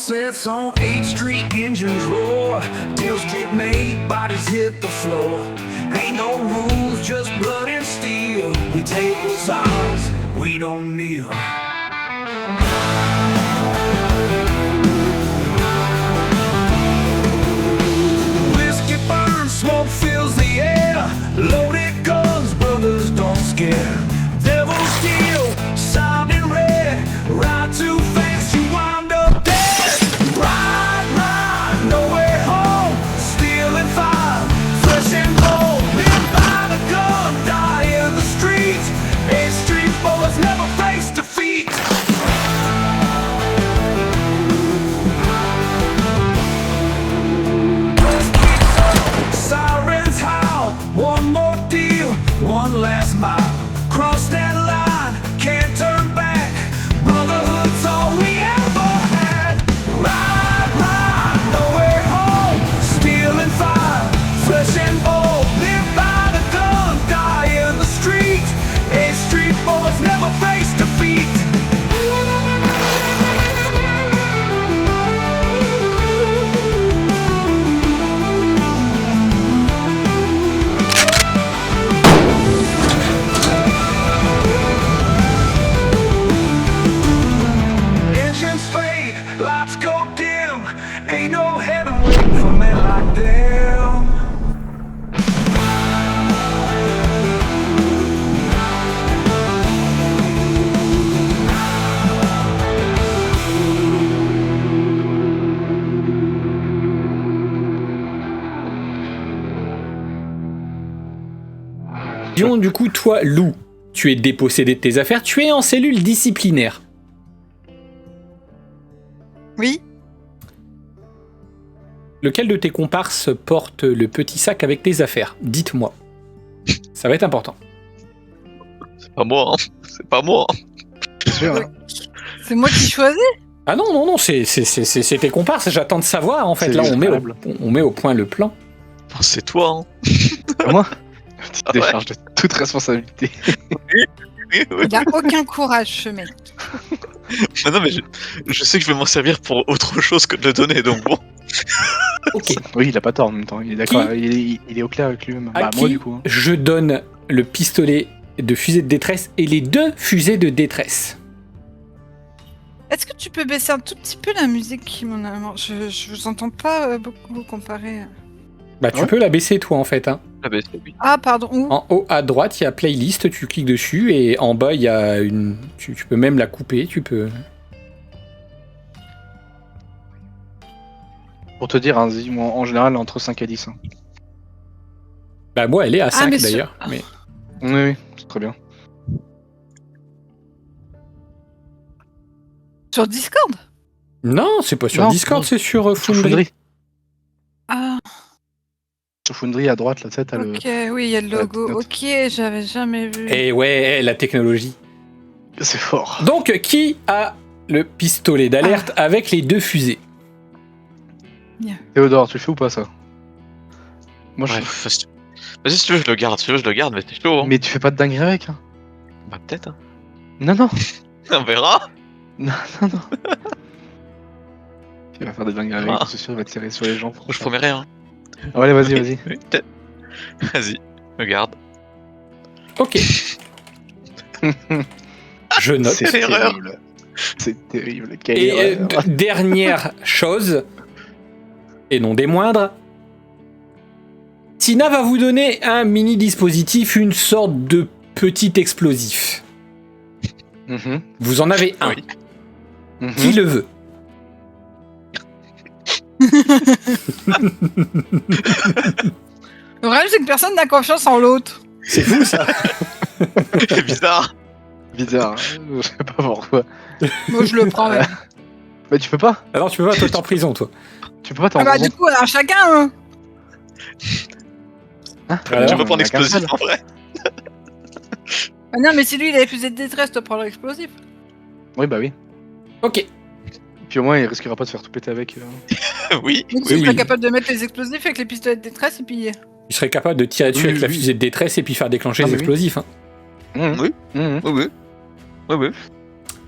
Sunsets on 8th Street, engines roar. Deals get made, bodies hit the floor. Ain't no rules, just blood and steel. We take what's ours, we don't kneel. Whiskey burns, smoke fills the air. Loaded guns, brothers don't scare. Devil steel, sounding red. Ride too fast, you wind up dead. Ride, ride, nowhere home. Stealing fire, fresh and bold. Live by the gun, die in the streets. 8th Street boys never face defeat. Sirens howl, one more deal, one last mile. Cross that line, can't turn back. Brotherhood's all we ever had. Ride, ride, nowhere home. Stealing fire, fresh and bold. Live by the gun, die in the street. 8th Street boys never face defeat. Engines fade, lights go dim. Ain't no heaven waiting for men like them. Dion, du coup, toi, Lou, tu es dépossédé de tes affaires, tu es en cellule disciplinaire. Oui. Lequel de tes comparses porte le petit sac avec tes affaires? Dites-moi. Ça va être important. C'est pas moi, hein. C'est pas moi. C'est sûr. Hein. C'est moi qui choisis. Ah non, non, non, c'est tes comparses, j'attends de savoir, en fait. C'est Là, incroyable. on met au point le plan. Enfin, c'est toi, hein. C'est moi. Tu te Ah ouais. décharges de toute responsabilité. Oui, oui. Il a aucun courage, ce mec. Ah non, mais je sais que je vais m'en servir pour autre chose que de le donner, donc bon. Ok. Oui, il a pas tort en même temps. Il est d'accord. Il est au clair avec lui-même. À Bah, qui moi, du coup. Hein. je donne le pistolet de fusée de détresse et les 2 fusées de détresse. Est-ce que tu peux baisser un tout petit peu la musique, mon amour? Je vous entends pas beaucoup comparé. Bah, tu Ouais. peux la baisser, toi, en fait. Hein. Ah bah, c'est oui. Ah, pardon. Où? En haut à droite, il y a playlist, tu cliques dessus, et en bas, il y a une. Tu peux même la couper, tu peux. Pour te dire, hein, moi, en général, entre 5 et 10. Hein. Bah, moi, elle est à 5 mais d'ailleurs. Mais... Oui, oui, c'est très bien. Sur Discord? Non, c'est pas sur Non, Discord, non. c'est sur Sur Foundry. Foundry. Ah, Sur Foundry, à droite, là, tu sais, t'as le. ok, oui, il y a le logo. note. Ok, j'avais jamais vu. Et ouais, la technologie. C'est fort. Donc, qui a le pistolet d'alerte avec les 2 fusées? Théodore, tu le fais ou pas ça? Moi, je. Bref, vas-y, si tu veux, je le garde. Si tu veux, je le garde, mais t'es chaud, hein. Mais tu fais pas de dinguerie avec, hein? Bah, peut-être, hein. Non, non. On verra. Non, non, non. Tu vas faire des dingueries avec, Ah. c'est sûr, il va tirer sur les gens. pour Je ça. promets rien. Ah, allez, vas-y, vas-y. Oui, peut-être. Vas-y, regarde. Ok. Je note. C'est Quelle erreur. terrible. C'est terrible. Quelle Et erreur. dernière chose, et non des moindres, Tina va vous donner un mini dispositif, une sorte de petit explosif. Mhm, Vous en avez un. Oui. mhm. Qui le veut? Le problème, c'est que personne n'a confiance en l'autre. C'est fou ça. C'est bizarre. Bizarre. Hein. Je sais pas pourquoi. Moi, je le prends. Ouais. Bah, tu peux pas. Alors tu peux pas, toi t'es en prison toi. Tu peux pas, t'es Ah en bah, prison. du coup, on a un chacun. Hein. Hein Voilà. Tu On peux prendre en a qu'un l'explosif seul. en vrai. Ah non, mais si lui, il a les fusées de détresse, tu prends l'explosif. Oui, bah oui. Ok. Puis au moins, il risquera pas de se faire tout péter avec. Oui. Donc, Oui, tu serais oui. capable de mettre les explosifs avec les pistolets de détresse et puis. Il serait capable de tirer dessus Oui, avec la oui. fusée de détresse et puis faire déclencher Ah, les mais oui. explosifs. Hein. Mhm. Oui. Mhm. Oui, oui. Oui,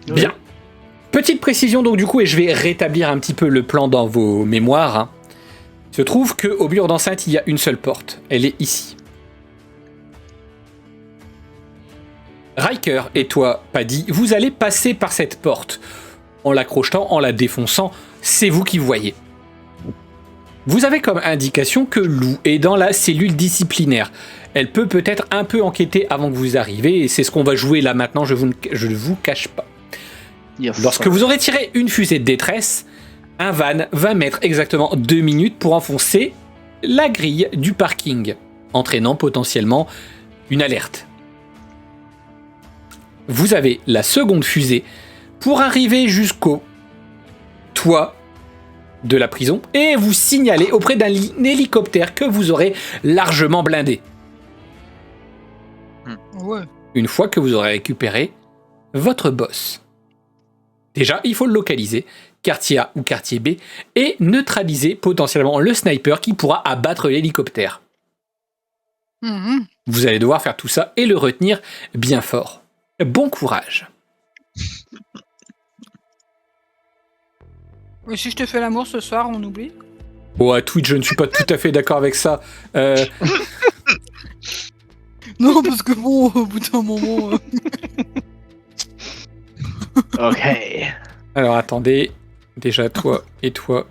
oui. Bien. Petite précision donc du coup, et je vais rétablir un petit peu le plan dans vos mémoires. Hein. Il se trouve qu'au mur d'enceinte, il y a une seule porte. Elle est ici. Riker et toi, Paddy, vous allez passer par cette porte. En la crochetant, en la défonçant, c'est vous qui voyez. Vous avez comme indication que Lou est dans la cellule disciplinaire. Elle peut peut-être un peu enquêter avant que vous arriviez, et c'est ce qu'on va jouer là maintenant, je ne vous cache pas. Yes. Lorsque vous aurez tiré une fusée de détresse, un van va mettre exactement 2 minutes pour enfoncer la grille du parking, entraînant potentiellement une alerte. Vous avez la seconde fusée pour arriver jusqu'au toit de la prison et vous signaler auprès d'un hélicoptère que vous aurez largement blindé. Ouais. Une fois que vous aurez récupéré votre boss. Déjà, il faut le localiser, quartier A ou quartier B, et neutraliser potentiellement le sniper qui pourra abattre l'hélicoptère. Mhm. Vous allez devoir faire tout ça et le retenir bien fort. Bon courage. Et si je te fais l'amour ce soir, on oublie? Oh, à Twitch, je ne suis pas tout à fait d'accord avec ça. Non, parce que bon, au bout d'un moment... Ok. Alors, attendez. Déjà, toi et toi.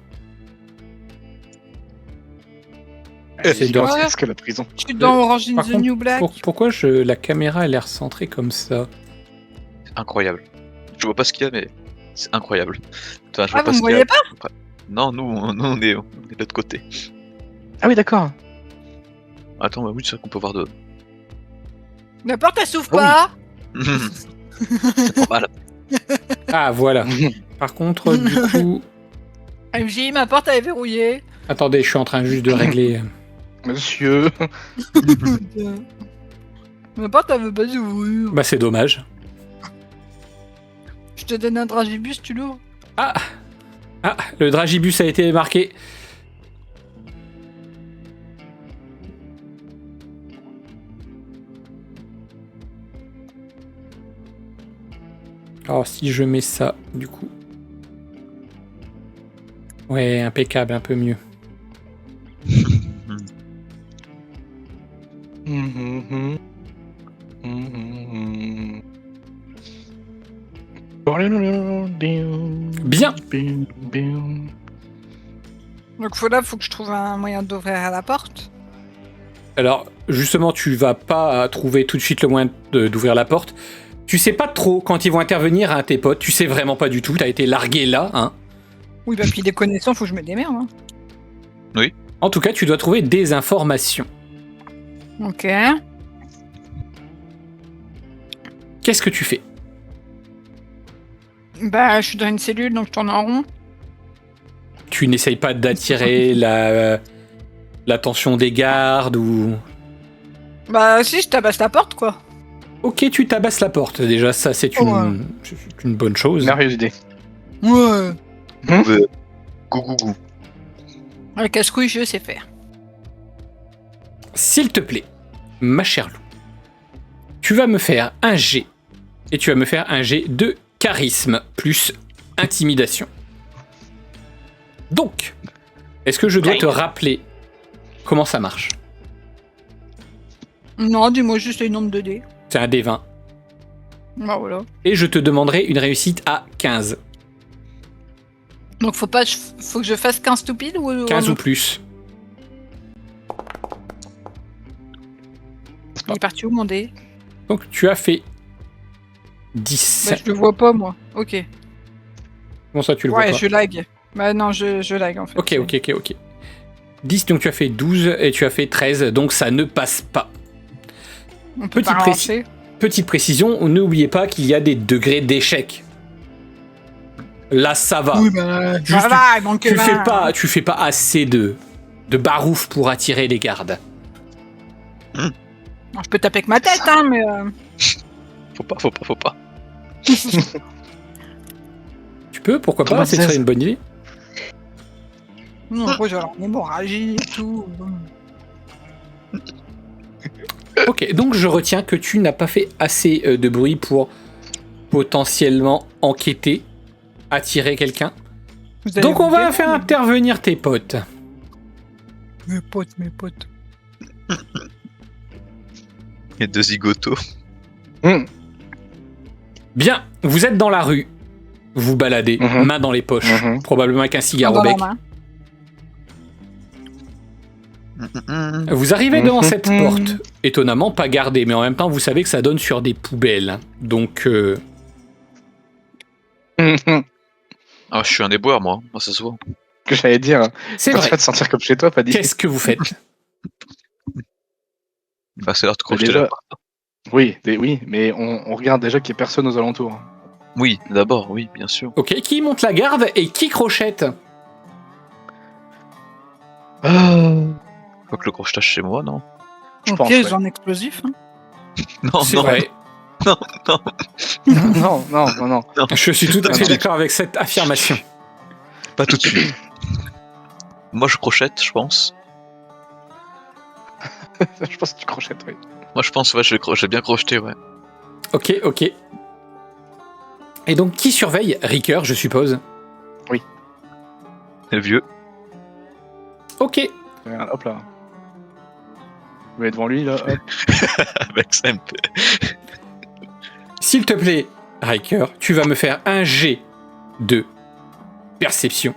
C'est Dans dans- presque la prison. Je suis dans Orange is Par the contre, New Black. Pourquoi la caméra a l'air centrée comme ça? Incroyable. Je vois pas ce qu'il y a, mais c'est incroyable. Enfin, je vois Ah, pas vous ce me qu'il y a. voyez pas? Non, nous on est de l'autre côté. Ah oui, d'accord. Attends, bah oui, c'est vrai qu'on peut voir de. La porte, elle s'ouvre Ah pas. C'est pas mal. Ah, voilà. Par contre, du coup... MJ, ma porte, elle est verrouillée. Attendez, je suis en train juste de régler... Monsieur. Ma porte, elle veut pas s'ouvrir. Bah, c'est dommage. Je te donne un dragibus, tu l'ouvres? Ah, le dragibus a été marqué. Alors, si je mets ça, du coup... Ouais, impeccable, un peu mieux. Bien. Donc faut que je trouve un moyen d'ouvrir la porte. Alors, justement, tu vas pas trouver tout de suite le moyen d'ouvrir la porte. Tu sais pas trop quand ils vont intervenir, hein, tes potes. Tu sais vraiment pas du tout. T'as été largué là, hein. Oui, bah puis des connaissances, faut que je me démerde. Hein. En tout cas, tu dois trouver des informations. Ok. Qu'est-ce que tu fais? Bah, je suis dans une cellule, donc je tourne en rond. Tu n'essayes pas d'attirer l'attention des gardes ou... Bah, si, je tabasse la porte, quoi. Ok, tu tabasses la porte. Déjà, ça, c'est une bonne chose. Merveilleuse idée. Ouais. Gou gou gou. Le casse-couille, je sais faire. S'il te plaît, ma chère Lou, tu vas me faire un G. Et tu vas me faire un G de charisme plus intimidation. Donc, est-ce que je dois te rappeler comment ça marche? Non, dis-moi juste les nombres de dés. C'est un D20. Bah voilà. Et je te demanderai une réussite à 15. Donc faut que je fasse 15 stupides ou... 15 ou plus. Il est parti où mon dé? Donc tu as fait 10. Bah je le vois pas moi. Ok. Comment ça tu le vois Ouais, pas? je lag. Bah non, je lag en fait. Ok. 10, donc tu as fait 12 et tu as fait 13, donc ça ne passe pas. On peut Petite pas avancer. Petite précision, n'oubliez pas qu'il y a des degrés d'échec. Là, ça va. Oui, bah... Juste, ça va, il manque tu 20. fais pas assez de barouf pour attirer les gardes. Alors, je peux taper avec ma tête, hein, mais... Faut pas. Tu peux, pourquoi Comment pas, ce ça serait une bonne idée. Non, après, j'ai une hémorragie et tout. Ok, donc je retiens que tu n'as pas fait assez de bruit pour potentiellement enquêter. attirer quelqu'un. Vous allez Donc on vous va gueuler, faire mais- intervenir tes potes. Mes potes, mes potes. Il y a 2 zigotos. Bien, vous êtes dans la rue. Vous baladez, Mhm. main dans les poches, Mhm. probablement avec un cigare Dans au la bec. main. Vous arrivez devant Mhm. cette porte, étonnamment pas gardée, mais en même temps vous savez que ça donne sur des poubelles. Donc Ah, je suis un éboueur, moi. Moi, ça se voit. Que j'allais dire. c'est Quand tu vrai. vas te sentir comme chez toi, pas dit. Qu'est-ce que vous faites? Bah, c'est l'heure de crocheter déjà- là. Oui, oui, mais on regarde déjà qu'il n'y ait personne aux alentours. Oui, d'abord, oui, bien sûr. Ok, qui monte la garde et qui crochette? Faut que le crochetage chez moi, non? Je Au pense, pire, ouais. ils ont un explosif. Hein. Non, C'est non, vrai. non, non. Je suis tout à fait Non. d'accord avec cette affirmation. pas tout de suite. Moi, je crochette, je pense. Je pense que tu crochettes, oui. Moi, je pense, ouais, je vais bien crocheter, ouais. Ok, ok. Et donc qui surveille? Ricoeur, je suppose. Le vieux. Ok. Regarde, hop là. Vous êtes devant lui, là, hop. Avec sa MP. S'il te plaît, Ricoeur, tu vas me faire un G de perception.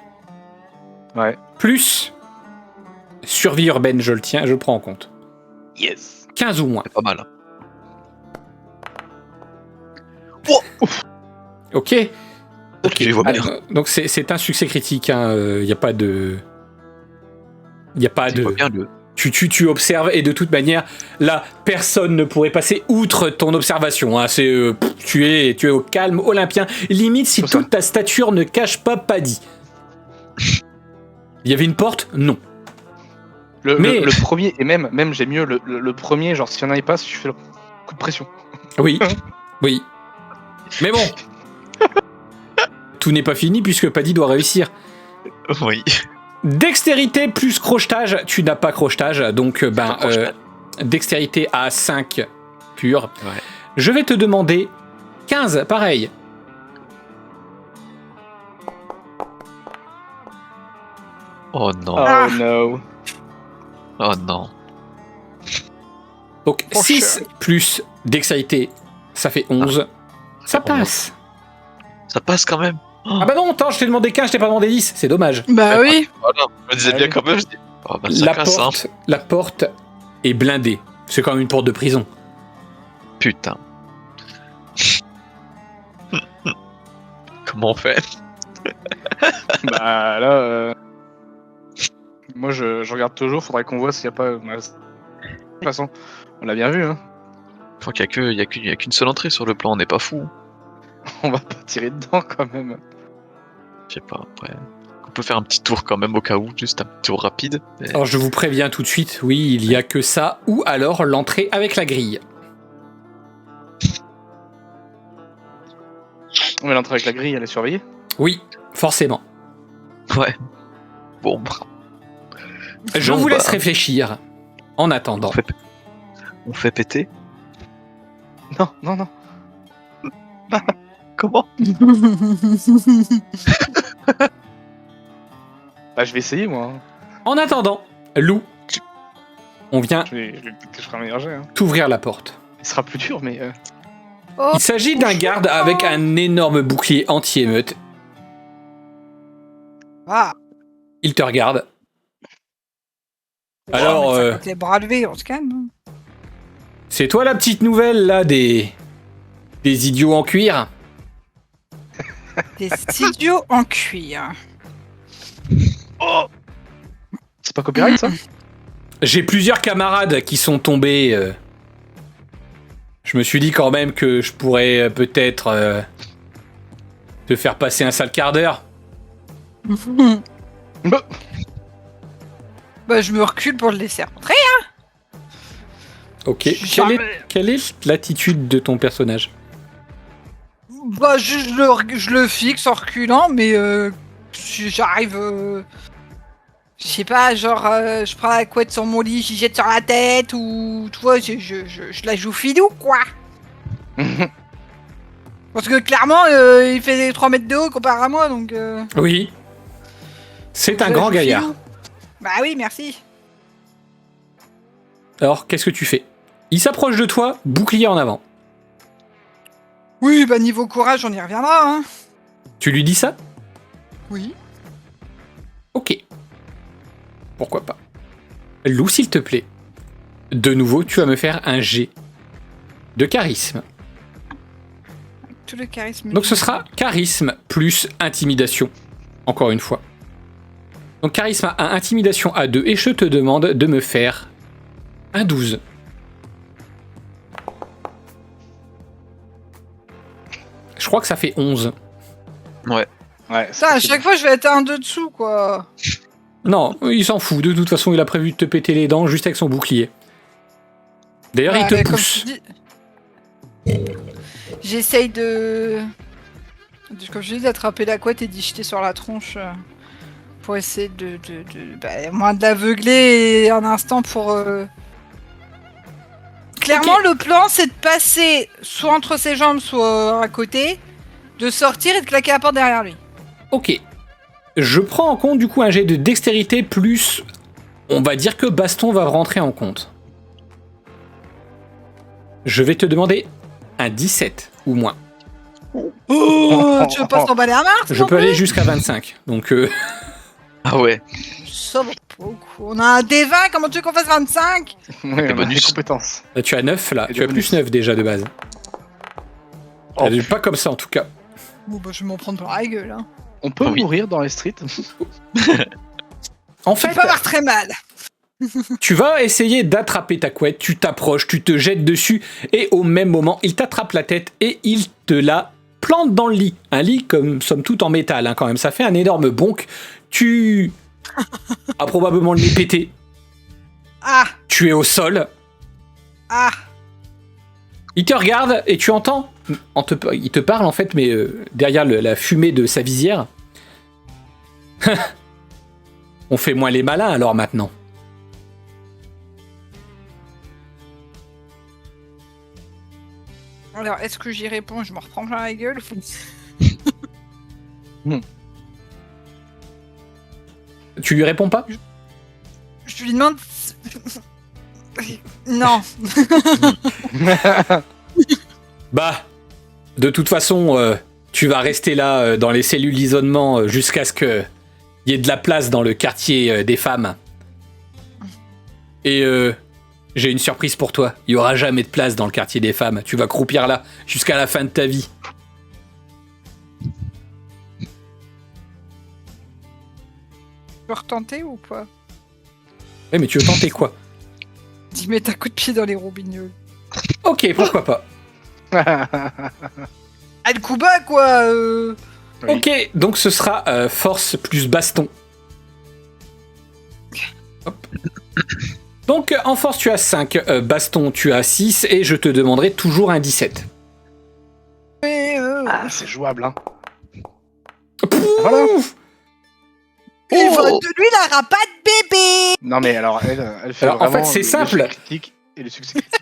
Ouais. Plus survie urbaine, je le tiens, je le prends en compte. Yes. 15 ou moins. C'est pas mal. Ok. Ok. Tu les vois bien. Donc c'est un succès critique. Il n'y a pas de. Il n'y a pas Tu de. vois bien le. Tu observes et de toute manière, là, personne ne pourrait passer outre ton observation. Hein. C'est, tu es au calme olympien. Limite, si C'est ça. toute ta stature ne cache pas Paddy. Il y avait une porte? Non. Mais- Le premier, et même j'ai mieux, le premier, genre s'il y en a qui passe, je fais le coup de pression. Oui. Oui. Mais bon. Tout n'est pas fini puisque Paddy doit réussir. Oui. Dextérité plus crochetage, tu n'as pas crochetage, donc Pas crochetage. dextérité à 5 pur. Ouais. Je vais te demander 15, pareil. Oh non. Oh Ah. no. Oh non. Donc Oh, 6 plus dextérité, ça fait 11. Ça passe. Ça passe quand même. Ah bah non, attends, je t'ai demandé 15, je t'ai pas demandé 10, c'est dommage. Bah oui. Voilà. Je me disais Ah bien oui. quand même. Je dis, oh, bah, ça La casse, hein. porte est blindée. C'est quand même une porte de prison. Putain. Comment on fait? Bah là, moi je regarde toujours, faudrait qu'on voit s'il y a pas. De toute façon, on l'a bien vu, hein. Je crois qu'il y a qu'une seule entrée sur le plan, on n'est pas fou. On va pas tirer dedans quand même. Je sais pas, après. On peut faire un petit tour quand même au cas où, juste un petit tour rapide. Mais... Alors je vous préviens tout de suite, oui, il y a que ça, ou alors l'entrée avec la grille. Mais l'entrée avec la grille, elle est surveillée. Oui, forcément. Ouais. Bon, bah, Je Bon, vous laisse bah. réfléchir. En attendant. on fait péter. Non, non, non. Comment? Bah je vais essayer moi. Hein. En attendant, Lou, on vient Je vais peut-être que je ferai un meilleur jet. Hein. t'ouvrir la porte. Il sera plus dur, mais. Oh, Il s'agit d'un garde avec un énorme bouclier anti-émeute. ah. Il te regarde. Oh, Alors, mais ça coûte les bras levés, on se calme. hein. c'est toi la petite nouvelle là des idiots en cuir? Des idiots en cuir. C'est pas copyright ça? J'ai plusieurs camarades qui sont tombés. Je me suis dit quand même que je pourrais peut-être te faire passer un sale quart d'heure. Bah, Bah, je me recule pour le laisser rentrer. Ok. Quelle est l'attitude de ton personnage? Bah, je le fixe en reculant, mais si j'arrive. Je sais pas, genre, je prends la couette sur mon lit, j'y jette sur la tête, ou. Tu vois, je la joue filou, quoi. Parce que clairement, il fait 3 mètres de haut comparé à moi, donc... Oui. C'est un je- grand je file gaillard. où Bah oui, merci. Alors, qu'est-ce que tu fais? Il s'approche de toi, bouclier en avant. Oui, bah niveau courage, on y reviendra, hein. Tu lui dis ça? Oui. Ok. Pourquoi pas. Lou, s'il te plaît. De nouveau, tu vas me faire un G de charisme. Tout le charisme. Donc ce sera charisme plus intimidation. Encore une fois. Donc charisme à 1, intimidation à 2. Et je te demande de me faire un 12. Je crois que ça fait 11. Ouais. Ça, à chaque fois, je vais être un de dessous, quoi. Non, il s'en fout. De toute façon, il a prévu de te péter les dents juste avec son bouclier. D'ailleurs, il Ouais, te mais comme pousse. tu dis, j'essaye de... Comme je dis, d'attraper la couette et d'y jeter sur la tronche. Pour essayer moins de l'aveugler un instant pour... Clairement, Ok. le plan, c'est de passer soit entre ses jambes, soit à côté, de sortir et de claquer la porte derrière lui. Ok. Je prends en compte du coup un jet de dextérité plus... On va dire que baston va rentrer en compte. Je vais te demander un 17 ou moins. Oh, tu veux pas t'emballer à Mars Je non peux plus aller jusqu'à 25. Donc Ah ouais. Ça va beaucoup. On a un D20, comment tu veux qu'on fasse 25? Ouais, on a des bonus. compétences. tu as 9 là. Et Tu des as plus bonus. 9 déjà de base. Oh, Pas comme ça en tout cas. Bon, bah, je vais m'en prendre par la gueule. Hein. on peut Ah oui. mourir dans les streets. En Tu fait, peux avoir très mal. tu vas essayer d'attraper ta couette, tu t'approches, tu te jettes dessus, et au même moment, il t'attrape la tête et il te la plante dans le lit. Un lit comme somme toute en métal, hein, quand même. Ça fait un énorme bonk. Tu as probablement le nez pété. Ah, Tu es au sol. ah. Il te regarde et tu entends. Il te parle en fait, mais derrière la fumée de sa visière. On fait moins les malins alors maintenant. Alors, est-ce que j'y réponds? Je me reprends plein la gueule. Tu lui réponds pas? Je lui demande... Non. Bah, de toute façon, tu vas rester là dans les cellules d'isolement jusqu'à ce que y ait de la place dans le quartier des femmes. Et j'ai une surprise pour toi. Il y aura jamais de place dans le quartier des femmes. Tu vas croupir là jusqu'à la fin de ta vie. Tu veux retenter ou pas? Ouais, mais tu veux tenter quoi? D'y mettre un coup de pied dans les roubignoles. Ok, pourquoi pas. Ah, le coup bas, quoi Oui. Ok, donc ce sera force plus baston. Hop. Donc en force tu as 5, baston tu as 6 et je te demanderai toujours un 17. Mais, Ah, c'est jouable, hein. Pouf. Voilà. il Oh. vote de lui, il n'aura pas de bébé. Non, mais alors, elle fait Alors, en vraiment fait, c'est le simple. succès critique et le succès critique.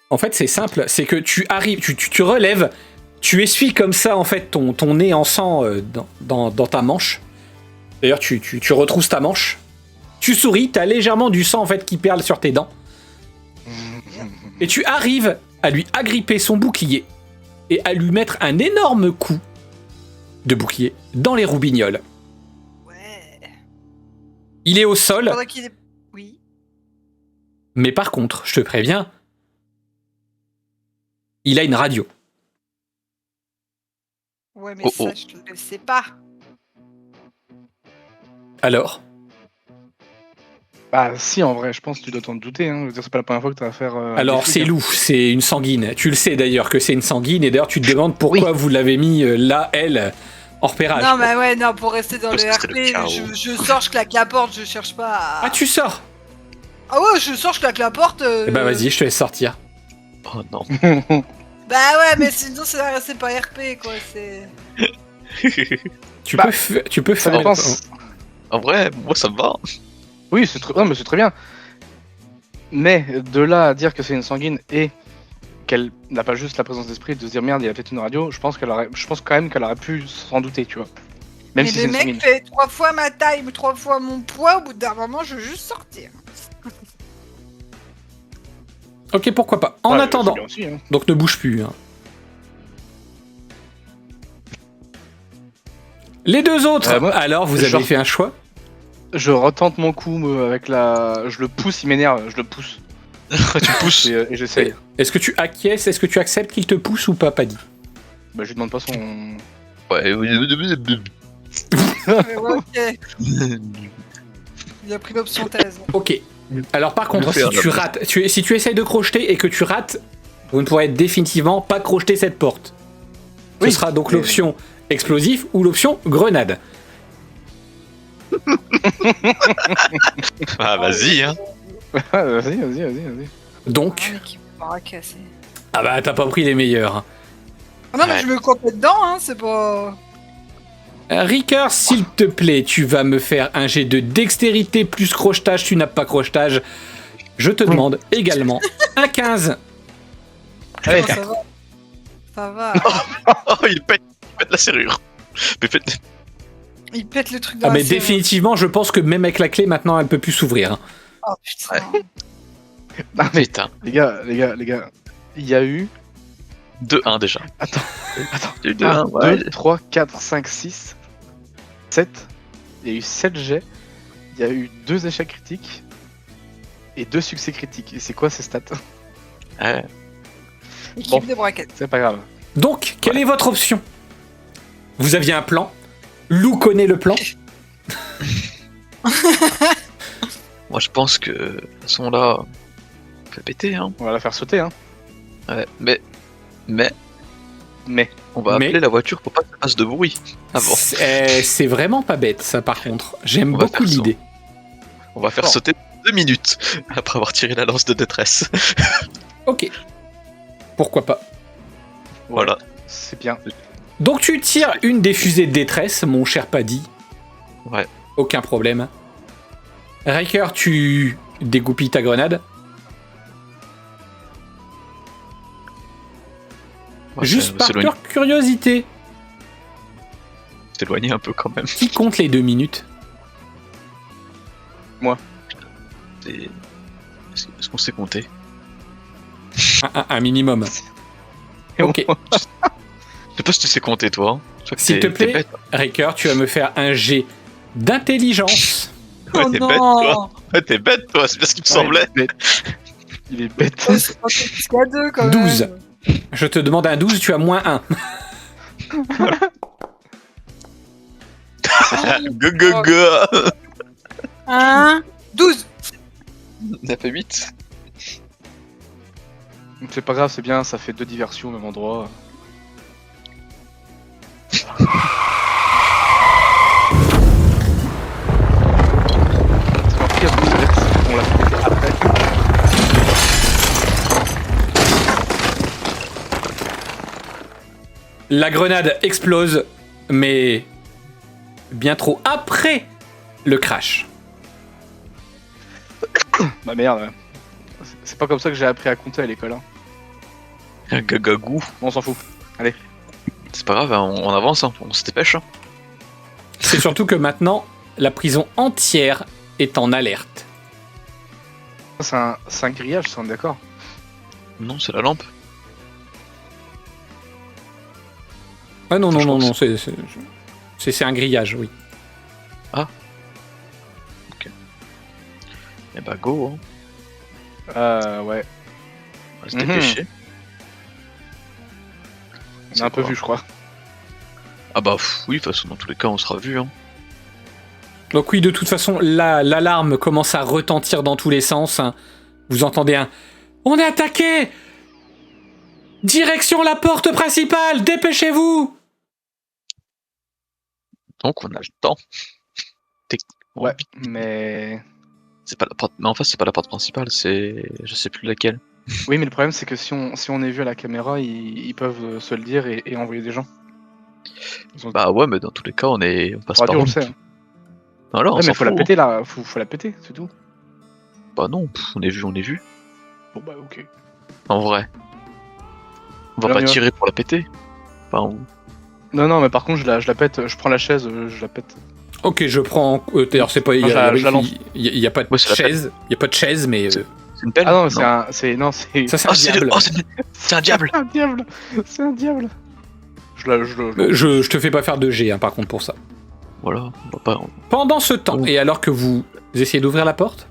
En fait c'est simple, c'est que tu arrives, tu relèves, tu essuies comme ça en fait ton nez en sang dans ta manche. D'ailleurs tu retrousses ta manche. Tu souris, t'as légèrement du sang en fait qui perle sur tes dents. Et tu arrives à lui agripper son bouclier et à lui mettre un énorme coup de bouclier dans les roubignoles. Ouais. Il est au sol, Faudrait qu'il ait... Oui. mais par contre, je te préviens, il a une radio. Ouais, mais Oh, ça, oh. je le sais pas. Alors, Bah, si, en vrai, je pense que tu dois t'en douter. Hein. Je veux dire, c'est pas la première fois que tu vas faire. alors des c'est trucs, hein. Lou, c'est une sanguine. Tu le sais d'ailleurs que c'est une sanguine et d'ailleurs tu te demandes pourquoi vous l'avez mis là, elle, en repérage. Non, mais ouais, non, pour rester dans Parce le que c'est RP, le chaos. je sors, je claque la porte, je cherche pas à... Ah, tu sors. Ah ouais, je sors, je claque la porte. Eh ben vas-y, je te laisse sortir. Oh non. Bah ouais, mais sinon, c'est pas RP, quoi, c'est... Tu Bah, peux Ça faire. dépend. En vrai, moi ça me va. Oui, c'est très... Non, mais c'est très bien. Mais de là à dire que c'est une sanguine et qu'elle n'a pas juste la présence d'esprit de se dire merde, il y a peut-être une radio, je pense quand même qu'elle aurait pu s'en douter, tu vois. Même Mais si le c'est une mec sanguine. fait 3 fois ma taille, 3 fois mon poids, au bout d'un moment, je veux juste sortir. Ok, pourquoi pas. En Ouais, attendant, c'est bien aussi, hein. donc ne bouge plus. Hein. Les deux autres, Moi, alors vous genre- avez fait un choix. Je retente mon coup avec la. Je le pousse, il m'énerve, je le pousse. Tu pousses. Et j'essaye. Est-ce que tu acquiesces, est-ce que tu acceptes qu'il te pousse ou pas, Paddy? Bah, je lui demande pas son. Ouais. Ouais, ok, il a pris l'option thèse. Ok. Alors par contre, Je vais si faire tu la- rates, si tu essayes de crocheter et que tu rates, vous ne pourrez définitivement pas crocheter cette porte. Ce Oui, sera donc mais- l'option explosif ou l'option grenade. Ah, vas-y, hein. Vas-y. Donc, Un mec qui m'aura cassé. ah bah t'as pas pris les meilleurs. Hein. Ah non, mais Ouais. je me compte dedans, hein, c'est pas. Ricker, s'il te plaît, tu vas me faire un jet de dextérité plus crochetage, tu n'as pas crochetage. Je te demande également un 15. Allez, Non, ça va. Ça va. Oh, il pète la serrure. Mais pète. Il pète le truc dans Ah la mais serrure. définitivement, je pense que même avec la clé, maintenant, elle peut plus s'ouvrir. Hein. Oh putain. Non, mais Putain. les gars, il y a eu 2-1 déjà. Attends. Il y a eu 1, 2-1, ouais. 2, 3, 4, 5, 6, 7. Il y a eu 7 jets. Il y a eu 2 échecs critiques et 2 succès critiques. Et c'est quoi ces stats? Ouais. Équipe Bon. de braquettes. C'est pas grave. Donc, quelle est votre option? Vous aviez un plan. Lou connaît le plan. Moi, je pense que, de toute façon, là, on peut péter, hein. On va la faire sauter, hein. Ouais. Mais, Mais. on va Mais- appeler la voiture pour pas qu'elle fasse de bruit avant. C'est vraiment pas bête, ça, par contre. J'aime On va beaucoup faire ça. l'idée. On va faire Bon. sauter 2 minutes après avoir tiré la lance de détresse. Ok. Pourquoi pas. Voilà. C'est bien. Donc, tu tires une des fusées de détresse, mon cher Paddy. Ouais. Aucun problème. Riker, tu dégoupilles ta grenade. Ouais, Juste c'est- par s'éloigner- pure curiosité, s'éloigner un peu quand même. qui compte les 2 minutes? Et- Est-ce qu'on sait compter? Un minimum. Ok. Je sais pas si tu sais compter, toi. Hein. Je crois que S'il te t'es plaît, bête. Riker, tu vas me faire un jet d'intelligence. Ouais, Oh t'es non. bête, toi. Ouais, t'es bête, toi. C'est bien ce qui me semblait. Il est bête. Oh, c'est pas jusqu'à 2 quand même. 12. Je te demande un 12, tu as moins 1. Go, go, go. 1, 12. Ça fait 8. C'est pas grave, c'est bien, ça fait 2 diversions au même endroit. C'est pas pire, on l'a fait après. La grenade explose, mais bien trop après le crash. Bah merde. C'est pas comme ça que j'ai appris à compter à l'école. Hein. Gagagou. Bon, on s'en fout. C'est pas grave, hein, on avance, hein. On se dépêche. Hein. C'est surtout que maintenant, la prison entière est en alerte. C'est un grillage, ça, on est d'accord. Non, c'est la lampe. Ah non, Ça, non, je non, crois non, c'est un grillage, oui. Eh bah, go. Hein. Ouais. On va se Mhm. dépêcher. On a un peu quoi vu, je crois. Ah bah, oui, de toute façon, dans tous les cas, on sera vu. Hein. Donc oui, de toute façon, l'alarme commence à retentir dans tous les sens. Hein. Vous entendez un « On est attaqué ! Direction la porte principale, dépêchez-vous !» Donc, on a le temps. Ouais, mais. C'est pas la porte. Mais en fait, c'est pas la porte principale, c'est. Je sais plus laquelle. Oui, mais le problème, c'est que si on est vu à la caméra, ils peuvent se le dire et envoyer des gens. Ils ont... Bah ouais, mais dans tous les cas, on passe Radio, par on où le sait. Hein. Alors, on Ouais, mais s'en faut la fout, péter là, faut la péter, c'est tout. hein. Bah non, on est vu. Bon bah ok. En vrai. On va Bien pas mieux. tirer pour la péter. Enfin, Non, mais par contre, je la pète, je prends la chaise, je la pète. Ok, je prends. D'ailleurs, c'est pas. Il Je la lance. y a pas de Ouais, c'est la chaise. Il y a pas de chaise, mais. C'est une pelle. Ah non, c'est Ça, c'est un Oh, diable. c'est un diable. un diable. C'est un diable. Je te fais pas faire de G, hein, par contre, pour ça. Voilà, on va pas. Pendant ce temps, Oh. et alors que vous essayez d'ouvrir la porte,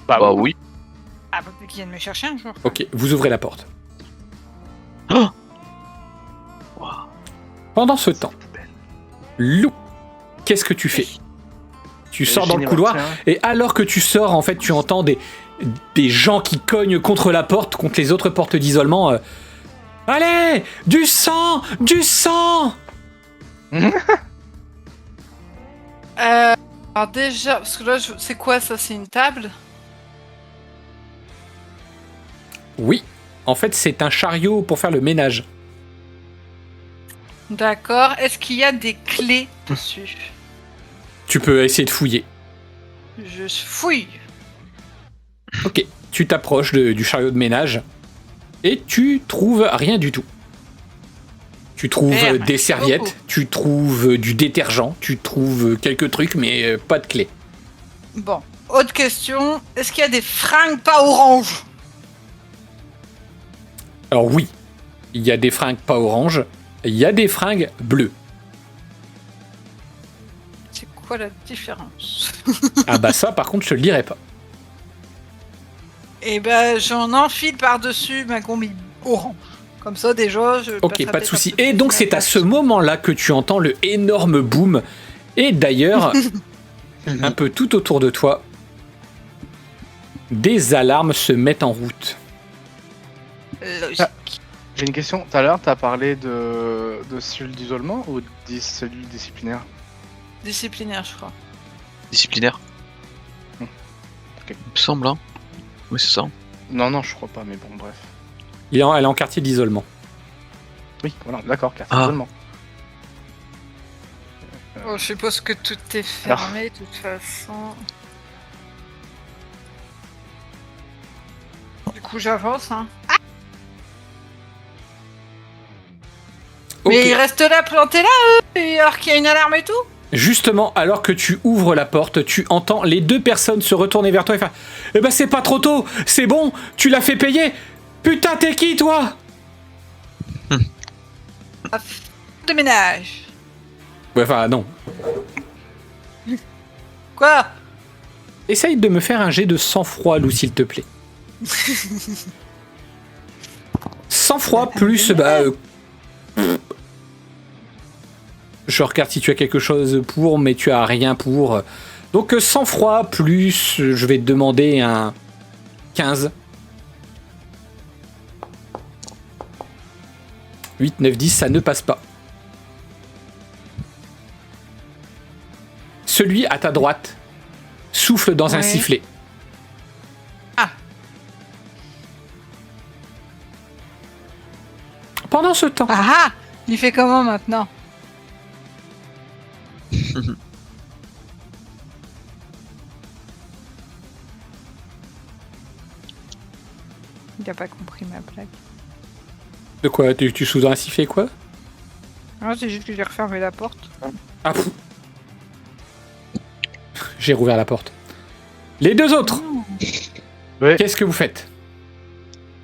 Bah oui. Ah, peut-être qu'il vient de me chercher un jour. ok, vous ouvrez la porte. Oh. Pendant ce temps, Lou, qu'est-ce que tu fais? Tu sors dans le couloir, et alors que tu sors, en fait, tu entends des gens qui cognent contre la porte, contre les autres portes d'isolement. Allez, du sang, du sang! Alors déjà, parce que là, c'est quoi ça? C'est une table? Oui, en fait, c'est un chariot pour faire le ménage. D'accord. Est-ce qu'il y a des clés dessus? Tu peux essayer de fouiller. Je fouille. Ok, tu t'approches du chariot de ménage et tu trouves rien du tout. Tu trouves Merde, des serviettes, beaucoup. tu trouves du détergent, tu trouves quelques trucs, mais pas de clé. Bon. Autre question. Est-ce qu'il y a des fringues pas oranges? Alors oui, il y a des fringues pas oranges, il y a des fringues bleues. C'est quoi la différence? Ah bah ça, par contre, je te le dirai pas. Eh ben, j'en enfile par-dessus ma combi orange. Comme ça, déjà, je... Ok, passerai pas de peut-être souci. un peu Et plus donc ma c'est à place. ce moment-là que tu entends le énorme boom. Et d'ailleurs, un peu tout autour de toi, des alarmes se mettent en route. Logique. Ah. J'ai une question. Tout à l'heure, t'as parlé de cellules d'isolement ou de cellules disciplinaires? Disciplinaire, je crois. Disciplinaire. Ok. Il me semble, hein. Oui, c'est ça. Non, je crois pas, mais bon, bref. Elle est en quartier d'isolement. Oui, voilà, d'accord, quartier Ah. d'isolement. Oh, je suppose que tout est fermé, de toute façon. Du coup, j'avance, hein. Ok. Mais il reste là, planté là, et alors qu'il y a une alarme et tout? Justement, alors que tu ouvres la porte, tu entends les deux personnes se retourner vers toi et faire « Eh ben c'est pas trop tôt, c'est bon, tu l'as fait payer. Putain, t'es qui toi ?» De ménage. Ouais, enfin non. Quoi? Essaye de me faire un jet de sang-froid, Lou, s'il te plaît. Sang-froid plus, je regarde si tu as quelque chose pour, mais tu as rien pour. Donc sang-froid plus, je vais te demander un 15. 8, 9, 10, ça ne passe pas. Celui à ta droite souffle dans un Ouais. sifflet. Ah. Pendant ce temps, Ah ah! Il fait comment maintenant? Il a pas compris ma blague. de quoi tu soudain un sifflet quoi? Non, c'est juste que j'ai refermé la porte. Ah, pfff. J'ai rouvert la porte. Les deux autres, Ouais, qu'est-ce que vous faites?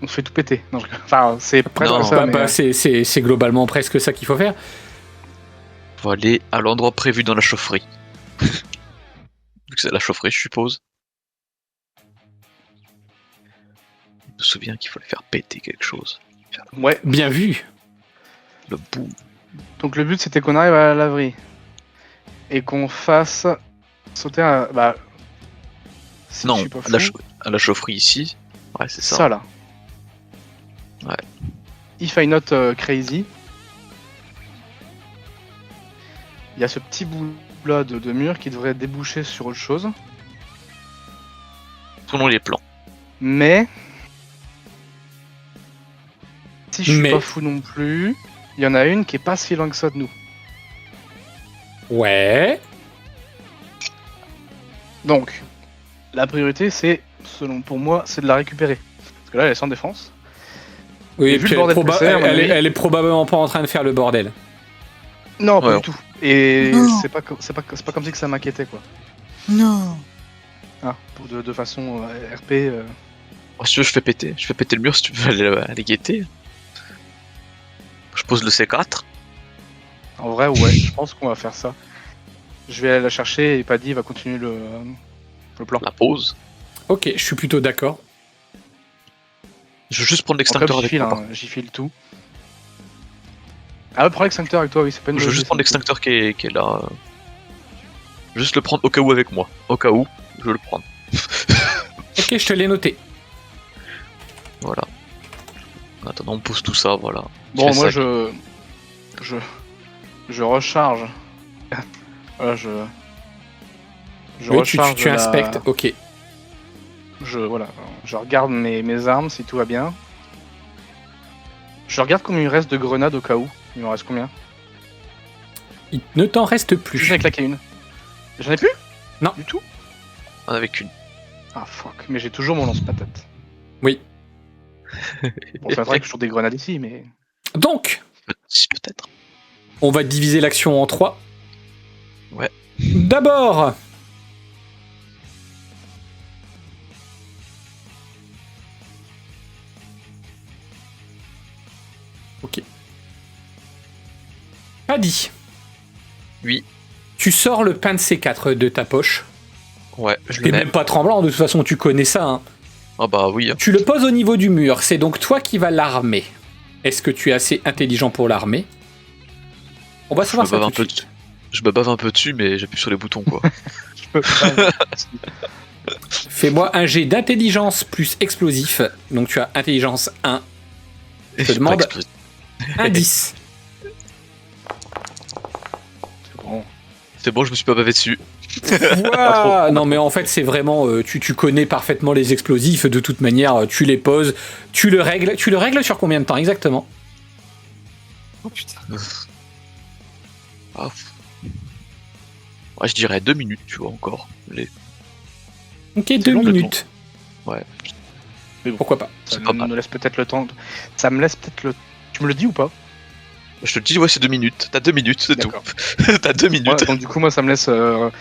on se fait tout péter. Non, enfin, c'est presque Non, ça, mais... c'est globalement presque ça qu'il faut faire. On va aller à l'endroit prévu dans la chaufferie. Vu que c'est la chaufferie, je suppose. Je me souviens qu'il fallait faire péter quelque chose. Ouais, Bien vu. Le boom. donc le but c'était qu'on arrive à la laverie. Et qu'on fasse sauter un... Bah... si Non, je suis pas à la, fou, à la chaufferie ici. Ouais, c'est ça. ça là. Ouais. If I not crazy. Il y a ce petit bout là de mur qui devrait déboucher sur autre chose. Prenons les plans. Mais... si je suis Mais- pas fou non plus, il y en a une qui est pas si loin que ça de nous. Ouais. Donc, la priorité c'est, selon pour moi, c'est de la récupérer. Parce que là elle est sans défense. Oui, Et et vu puis le bordel que c'est, à mon avis- elle est probablement pas en train de faire le bordel. Non, pas Ouais. du tout. Et Non. c'est pas comme si que ça m'inquiétait, quoi. Non. Ah, de façon RP. Oh, si tu veux, je fais péter le mur si tu veux aller guetter. Je pose le C4. En vrai, ouais, je pense qu'on va faire ça. Je vais aller la chercher et Paddy va continuer le plan. La pose. Ok, je suis plutôt d'accord. Je veux juste prendre En l'extincteur j'y avec file, moi. hein, j'y file tout. Ah ouais, prends l'extincteur avec toi, oui, c'est pas une Je veux mauvaise juste prendre idée, l'extincteur qui est là. Juste le prendre au cas où avec moi. Au cas où, je veux le prendre. Ok, je te l'ai noté. Voilà. En attendant, on pose tout ça, voilà. Bon, fais moi ça. je recharge. Voilà, je Oui, recharge. tu inspectes. Ok. Voilà, je regarde mes armes si tout va bien. Je regarde combien il me reste de grenades au cas où. Il m'en reste combien? Il ne t'en reste plus. J'en ai claqué une. J'en ai plus? Non. Du tout? On avait qu'une. Ah fuck, mais j'ai toujours mon lance-patate. Oui. Bon, c'est vrai que j'ai toujours des grenades ici, mais. Donc, Si, peut-être. on va diviser l'action en 3. Ouais. D'abord, ok. Paddy. Oui. Tu sors le pain de C4 de ta poche. Ouais, je T'es le mets. même pas tremblant, de toute façon, tu connais ça. Hein. Ah bah oui. Hein. Tu le poses au niveau du mur. C'est donc toi qui vas l'armer. Est-ce que tu es assez intelligent pour l'armer? On va Je savoir me ça bave un tout de peu suite. dessus. Je me bave un peu dessus, mais j'appuie sur les boutons, quoi. Je peux pas. Fais-moi un jet d'intelligence plus explosif. Donc tu as intelligence 1. Je te demande un 10. C'est bon. C'est bon, je me suis pas bavé dessus. Ouah, non mais en fait c'est vraiment tu connais parfaitement les explosifs de toute manière, tu les poses, tu le règles sur combien de temps exactement? Oh putain. Ah, pff. Ouais, je dirais 2 minutes, tu vois, encore. Ok, 2 long, 2 minutes. Ouais. Mais bon. Pourquoi pas? Ça C'est pas mal. me laisse peut-être le temps. Ça me laisse peut-être le. Tu me le dis ou pas? Je te dis, ouais, c'est 2 minutes. T'as 2 minutes, c'est tout. D'accord. T'as 2 minutes. Ouais, donc du coup, moi, ça me laisse 2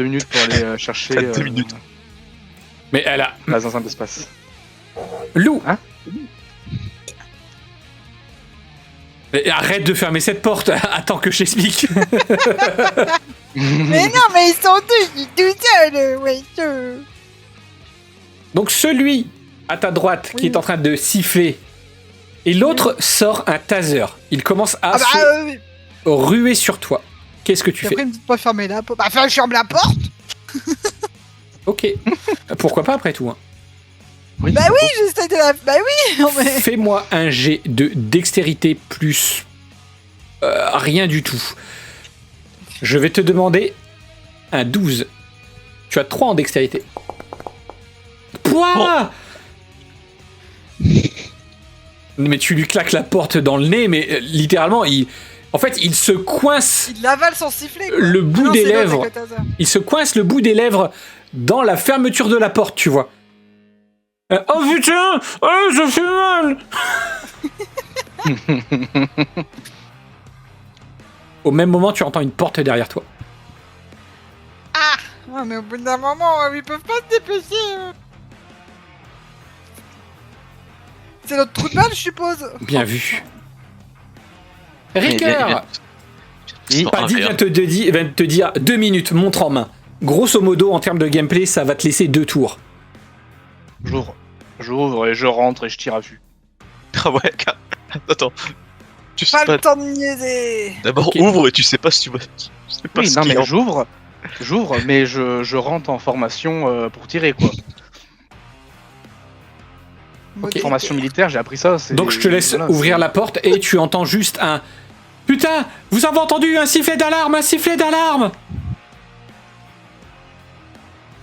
minutes pour aller chercher. T'as 2 minutes. Mais elle a... La zinzin d'espace. Lou Hein? Mais arrête de fermer cette porte, attends que je t'explique. Mais non, mais ils sont deux, je suis tout seul, ouais. Donc celui à ta droite qui Oui. est en train de siffler et l'autre sort un taser. Il commence à Ah bah, se ruer sur toi. Qu'est-ce que tu et fais? après, ils me disent pas fermer la porte. Bah, enfin, je ferme la porte. Ok. Pourquoi pas après tout hein. Oui, Bah oui, j'essaie de la. Bah oui, non mais. Fais-moi un jet de dextérité plus rien du tout. Je vais te demander un 12. Tu as 3 en dextérité. Pouah Mais tu lui claques la porte dans le nez, mais littéralement, en fait, il se coince Il l'avale sans siffler. Quoi. le bout Ah non, des c'est l'autre lèvres. avec le taser. Il se coince le bout des lèvres dans la fermeture de la porte, tu vois. Oh putain, oh, ça fait mal. Au même moment, tu entends une porte derrière toi. Ah, mais au bout d'un moment, ils peuvent pas se dépêcher. C'est notre trou de balle, je suppose. Bien vu. Il Ricoeur, vient- Paddy rien. vient te dire 2 minutes, montre en main. Grosso modo, en termes de gameplay, ça va te laisser 2 tours. J'ouvre et je rentre et je tire à vue. Ah ouais, attends. Tu sais Pas pas. le temps de niaiser. D'abord, Ok. ouvre et tu sais pas si tu vas. Tu sais pas Oui, ce non, qu'il y mais a. j'ouvre, mais je rentre en formation pour tirer, quoi. Ok. Formation militaire, j'ai appris ça. Donc je te laisse ouvrir la porte et tu entends juste un... Putain, vous avez entendu un sifflet d'alarme, un sifflet d'alarme.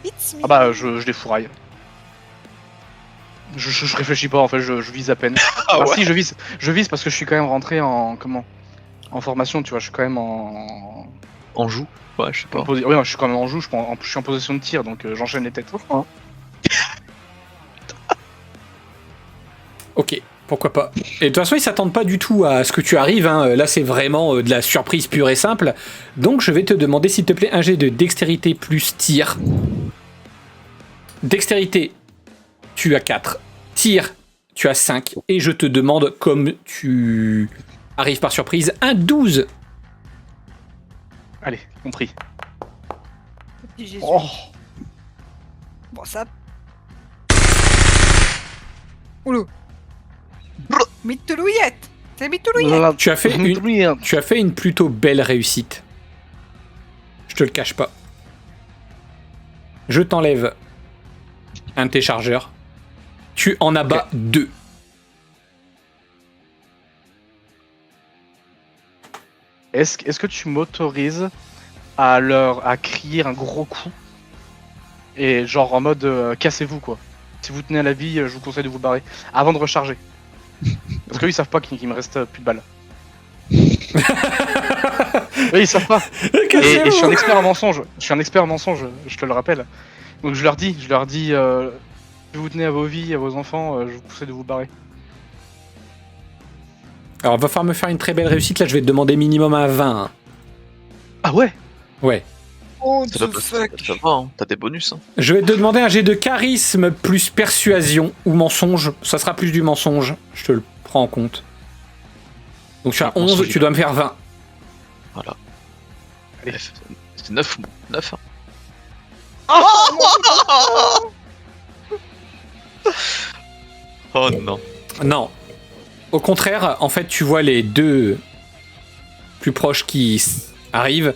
It's me. Ah bah, je les fourraille. Je réfléchis pas, en fait, je vise à peine. Ah Ah ouais. si, je vise parce que je suis quand même rentré en... Comment? En formation, tu vois, je suis quand même en... En joue. Ouais, je sais pas. Oui, non, je suis quand même en joue, je suis en position de tir, donc j'enchaîne les têtes. Ok. Pourquoi pas. Et de toute façon, ils s'attendent pas du tout à ce que tu arrives. Hein. Là, c'est vraiment de la surprise pure et simple. Donc, je vais te demander, s'il te plaît, un jet de dextérité plus tir. Dextérité, tu as 4. Tir, tu as 5. Et je te demande, comme tu arrives par surprise, un 12. Allez, compris. Petit Jésus. Oh. Bon, ça. Oulou. Mitoulouillette. C'est Mitoulouillette. Tu as fait une plutôt belle réussite. Je te le cache pas. Je t'enlève un de tes chargeurs. Tu en abats 2. Est-ce que tu m'autorises à crier un gros coup et genre en mode cassez-vous quoi. Si vous tenez à la vie, je vous conseille de vous barrer avant de recharger. Parce qu'eux ils savent pas qu'il me reste plus de balles. Oui, ils savent pas. Et je suis un expert en mensonge. Je te le rappelle. Donc je leur dis, si vous tenez à vos vies, à vos enfants, je vous conseille de vous barrer. Alors, va falloir me faire une très belle réussite. Là, je vais te demander minimum un 20. Hein. Ah ouais. Ouais. Oh, Ça the doit fuck. ça va, hein. T'as des bonus. Hein. Je vais te demander un jet de charisme plus persuasion ou mensonge. Ça sera plus du mensonge. Je te le prends en compte. Donc, tu as 11, Mensonge, tu dois me faire 20. Voilà. Allez. C'est 9. 9 hein. Oh non. Non. Au contraire, en fait, tu vois les deux plus proches qui arrivent.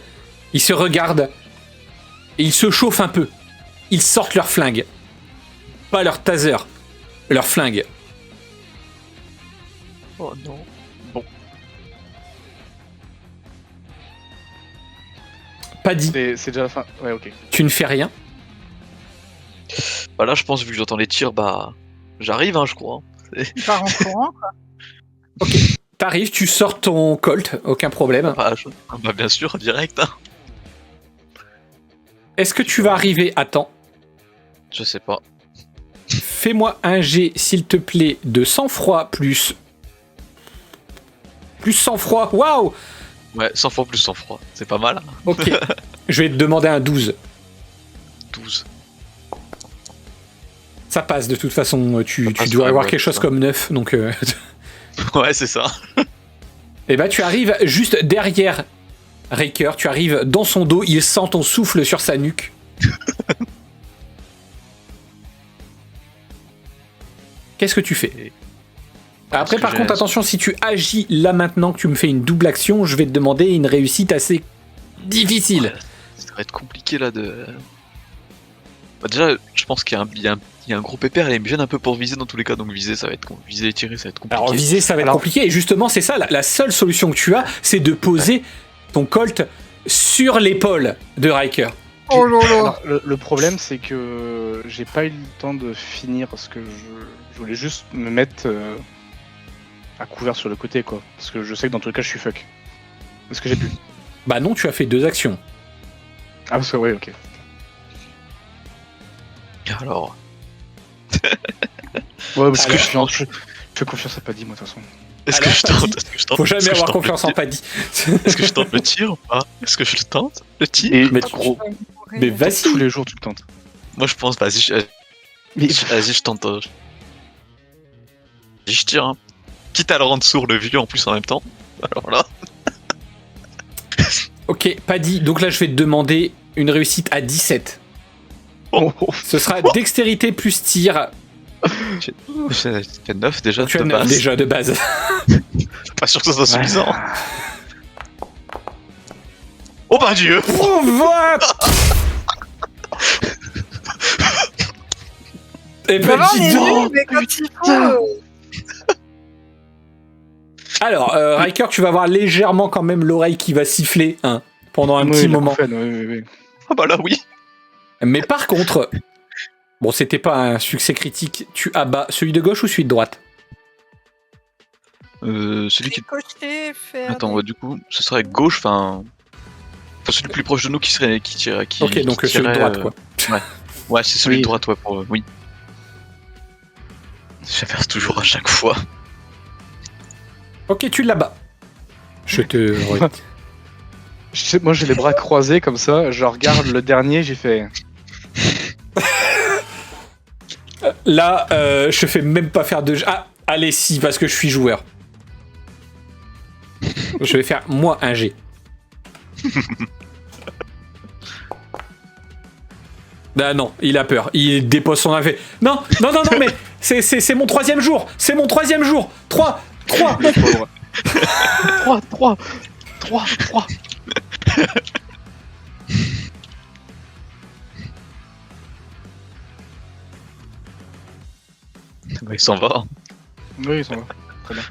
Ils se regardent et ils se chauffent un peu. Ils sortent leur flingue. Pas leur taser, leur flingue. Oh non. Pas dit. C'est déjà la fin. Ouais, ok. Tu ne fais rien. Bah là, je pense, vu que j'entends les tirs, bah. J'arrive, hein, je crois. Il part en courant. T'arrives, tu sors ton Colt, aucun problème. Bah, bien sûr, direct. Hein. Est-ce que tu vas arriver à temps? Je sais pas. Fais-moi un jet, s'il te plaît, de sang-froid plus. Plus sang-froid. Waouh! Ouais, 100 fois plus 100 froid. C'est pas mal. Hein. Ok. Je vais te demander un 12. 12. Ça passe de toute façon. Tu passe, dois ouais, avoir ouais, quelque chose ça. comme 9. Donc. Ouais, c'est ça. Et bah, tu arrives juste derrière Raker. Tu arrives dans son dos. Il sent ton souffle sur sa nuque. Qu'est-ce que tu fais? Après, que par j'ai- contre, attention, si tu agis là maintenant, que tu me fais une double action, je vais te demander une réussite assez difficile. Ouais, ça va être compliqué là de. Bah, déjà, je pense qu'il y a un gros pépère et il me gêne un peu pour viser dans tous les cas. Donc viser, ça va être viser et tirer, ça va être compliqué. Alors, viser, ça va être Alors- compliqué. Et justement, c'est ça, la seule solution que tu as, c'est de poser ton Colt sur l'épaule de Riker. Oh lolo. Alors, le problème, c'est que j'ai pas eu le temps de finir parce que je voulais juste me mettre à couvert sur le côté, quoi. Parce que je sais que dans tous les cas, je suis fuck. Est-ce que j'ai pu? Bah non, tu as fait 2 actions. Ah, parce que ouais, ok. Alors, Ouais, parce que Alors, je lance. Je fais confiance à Paddy, moi, de toute façon. est-ce que Alors, je Paddy, tente? Est-ce que je tente? Faut Est-ce jamais que je avoir tente le confiance en tir Paddy. Est-ce que je tente le tir ou pas? Est-ce que je le tente? Le tir? Et Mais gros, Mais vas-y. tous les jours, tu le tentes. Moi, je pense, vas-y, Mais vas-y, je tente. Vas-y, je tire. Hein. Quitte à le rendre sourd, le vieux, en plus, en même temps. Alors là. Ok, Paddy, donc là, je vais te demander une réussite à 17. oh, Ce sera dextérité plus tir. J'ai fait 9 déjà. Tu as de 9 base. déjà de base. Pas sûr que ça soit ouais. suffisant. Oh bah Dieu! Oh, voilà. Eh ben, Vraiment, on dis est donc. nuls, mais quand il faut. Alors, Riker, tu vas avoir légèrement quand même l'oreille qui va siffler hein, pendant un Oui, petit la moment. couffaine, oui. Ah bah là oui. Mais par contre, bon, c'était pas un succès critique. Tu abats celui de gauche ou celui de droite? Celui qui. Ricocher, faire. Attends, ouais, du coup, ce serait gauche, enfin celui le plus proche de nous qui serait qui tirait. Qui, Ok, donc qui celui de tirait, droite, quoi. Ouais, c'est celui Oui. de droite, ouais, pour oui. J'inverse toujours à chaque fois. Ok, tu l'abats. Je te... Moi j'ai les bras croisés comme ça, je regarde le dernier, j'ai fait... Là, je fais même pas faire de... Ah, allez, si, parce que je suis joueur. Je vais faire, moi, un G. Ah non, il a peur. Il dépose son affaire. Non, non, non, non, mais c'est mon 3e jour. C'est mon 3e jour. 3. Le pauvre. 3. Bah, il s'en va. Oui, ils sont là. Très bien.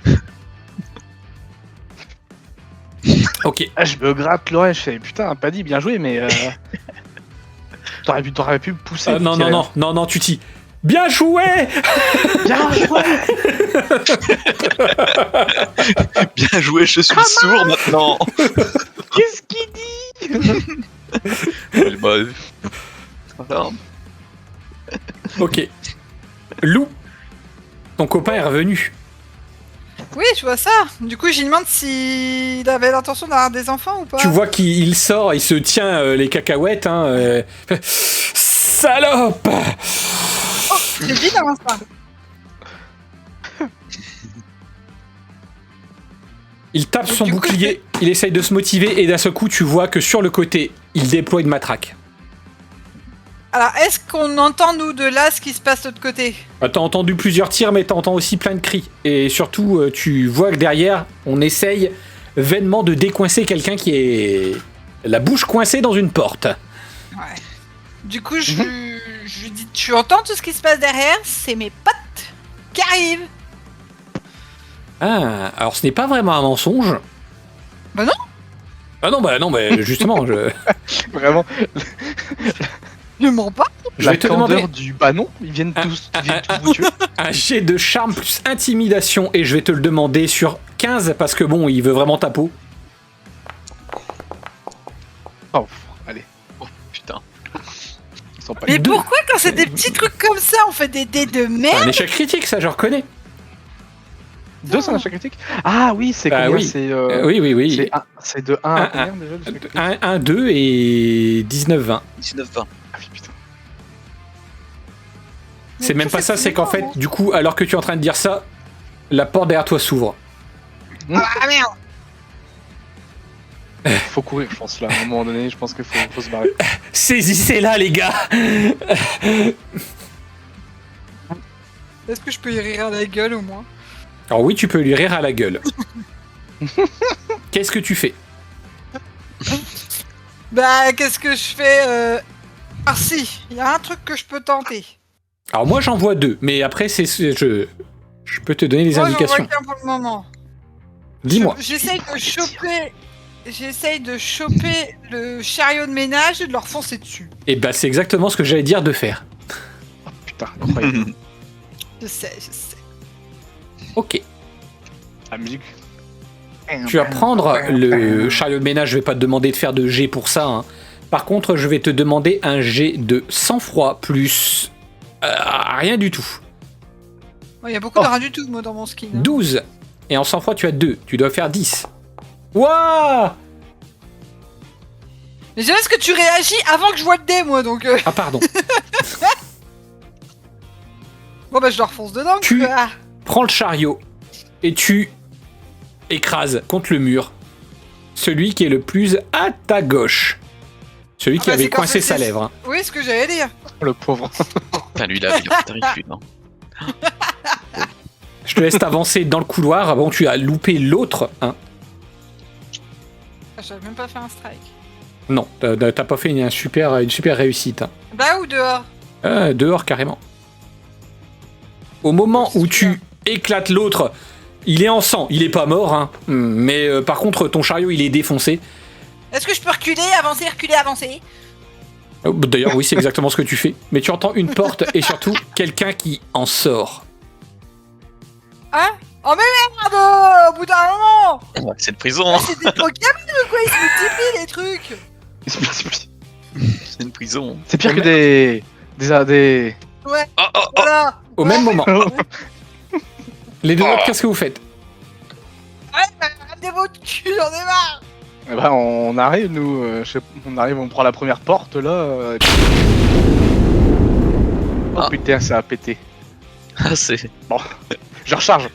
Ok. Ah, je me gratte l'oreille, je fais putain, pas dit, bien joué, mais t'aurais pu me pousser. Non, non, non, non, non, tu t'y. Bien joué. Bien joué. Bien joué, je suis sourd maintenant. Qu'est-ce qu'il dit? Bah, voilà. Ok. Lou, ton copain est revenu. Oui, je vois ça. Du coup, j'y demande s'il avait l'intention d'avoir des enfants ou pas. Tu vois qu'il sort, il se tient les cacahuètes. Hein, Salope. C'est vite avant ça. Il tape Et son du coup, bouclier, il essaye de se motiver et d'un seul coup, tu vois que sur le côté, il déploie une matraque. Alors, est-ce qu'on entend, nous, de là, ce qui se passe de l'autre côté? T'as entendu plusieurs tirs, mais t'entends aussi plein de cris. Et surtout, tu vois que derrière, on essaye vainement de décoincer quelqu'un qui est la bouche coincée dans une porte. Ouais. Du coup, je lui dis, tu entends tout ce qui se passe derrière? C'est mes potes qui arrivent. Ah, alors ce n'est pas vraiment un mensonge. Bah non. Ah non, bah justement, Vraiment, Ne mens pas. je la vais te candeur demander du... Bah non, ils viennent tous vous tuer. un jet de charme plus intimidation et je vais te le demander sur 15 parce que bon, il veut vraiment ta peau. Oh, allez, Oh putain. ils sont pas... Mais Deux. pourquoi, quand c'est des petits trucs comme ça, on fait des dés de C'est merde? un échec critique, ça, je reconnais. 2, c'est un échec critique? Ah oui, c'est Ah combien? oui. C'est Oui, oui, oui. c'est de 1 à Un, combien déjà l'échec critique? 1, 2 et 19-20. 19-20. Ah oui, putain. C'est même pas ça, c'est qu'en fait, du coup, alors que tu es en train de dire ça, la porte derrière toi s'ouvre. Ah merde. Faut courir, je pense, là. À un moment donné, je pense qu'il faut se barrer. Saisissez-la, les gars. Est-ce que je peux y rire à la gueule au moins? Alors oui, tu peux lui rire à la gueule. Qu'est-ce que tu fais? Bah, qu'est-ce que je fais? Ah si, il y a un truc que je peux tenter. Alors moi, j'en vois 2, mais après, je peux te donner les Moi, j'en indications. vois qu'un pour le moment. Dis-moi. J'essaye de choper le chariot de ménage et de leur foncer dessus. Et bah, c'est exactement ce que j'allais dire de faire. Putain, incroyable. Je sais. Ok. La musique. Tu vas prendre le chariot de ménage, je vais pas te demander de faire de G pour ça. Hein. Par contre, je vais te demander un G de sang-froid plus... rien du tout. Il y a beaucoup de rien du tout, moi, dans mon skin. Hein. 12. Et en sang-froid, tu as 2. Tu dois faire 10. Wouah! Mais j'aime ce que tu réagis avant que je vois le dé, moi, donc... Ah, pardon. Bon, bah, je leur fonce dedans. Tu- quoi. Prends le chariot et tu écrases contre le mur celui qui est le plus à ta gauche. Celui qui bah, avait c'est quand coincé c'est- sa lèvre. Hein. Oui, ce que j'allais dire. Le pauvre. Putain, lui, il a bien tarif, lui, non? Je te laisse t'avancer dans le couloir. Bon, tu as loupé l'autre. Hein. Ah, j'avais même pas fait un strike. Non, t'as pas fait une super réussite. Hein. Bah, ou dehors. Dehors, carrément. Au moment où tu éclates l'autre, il est en sang. Il est pas mort. Hein. Mais par contre, ton chariot, il est défoncé. Est-ce que je peux reculer, avancer? D'ailleurs, oui, c'est exactement ce que tu fais. Mais tu entends une porte et surtout quelqu'un qui en sort. Hein? Oh, mais merde! Au bout d'un moment! Ouais, c'est une prison, hein. C'est des Pokémon ou quoi? Ils se multiplient, les trucs! C'est une prison. C'est pire que des... Ouais, Oh, oh, oh. voilà! Au même moment. Les deux autres, qu'est-ce que vous faites? Arrêtez votre cul, j'en ai marre. Eh ben, on arrive, nous. On arrive, on prend la première porte, là. Et puis- Oh Ah. putain, ça a pété. Ah, c'est. Je recharge.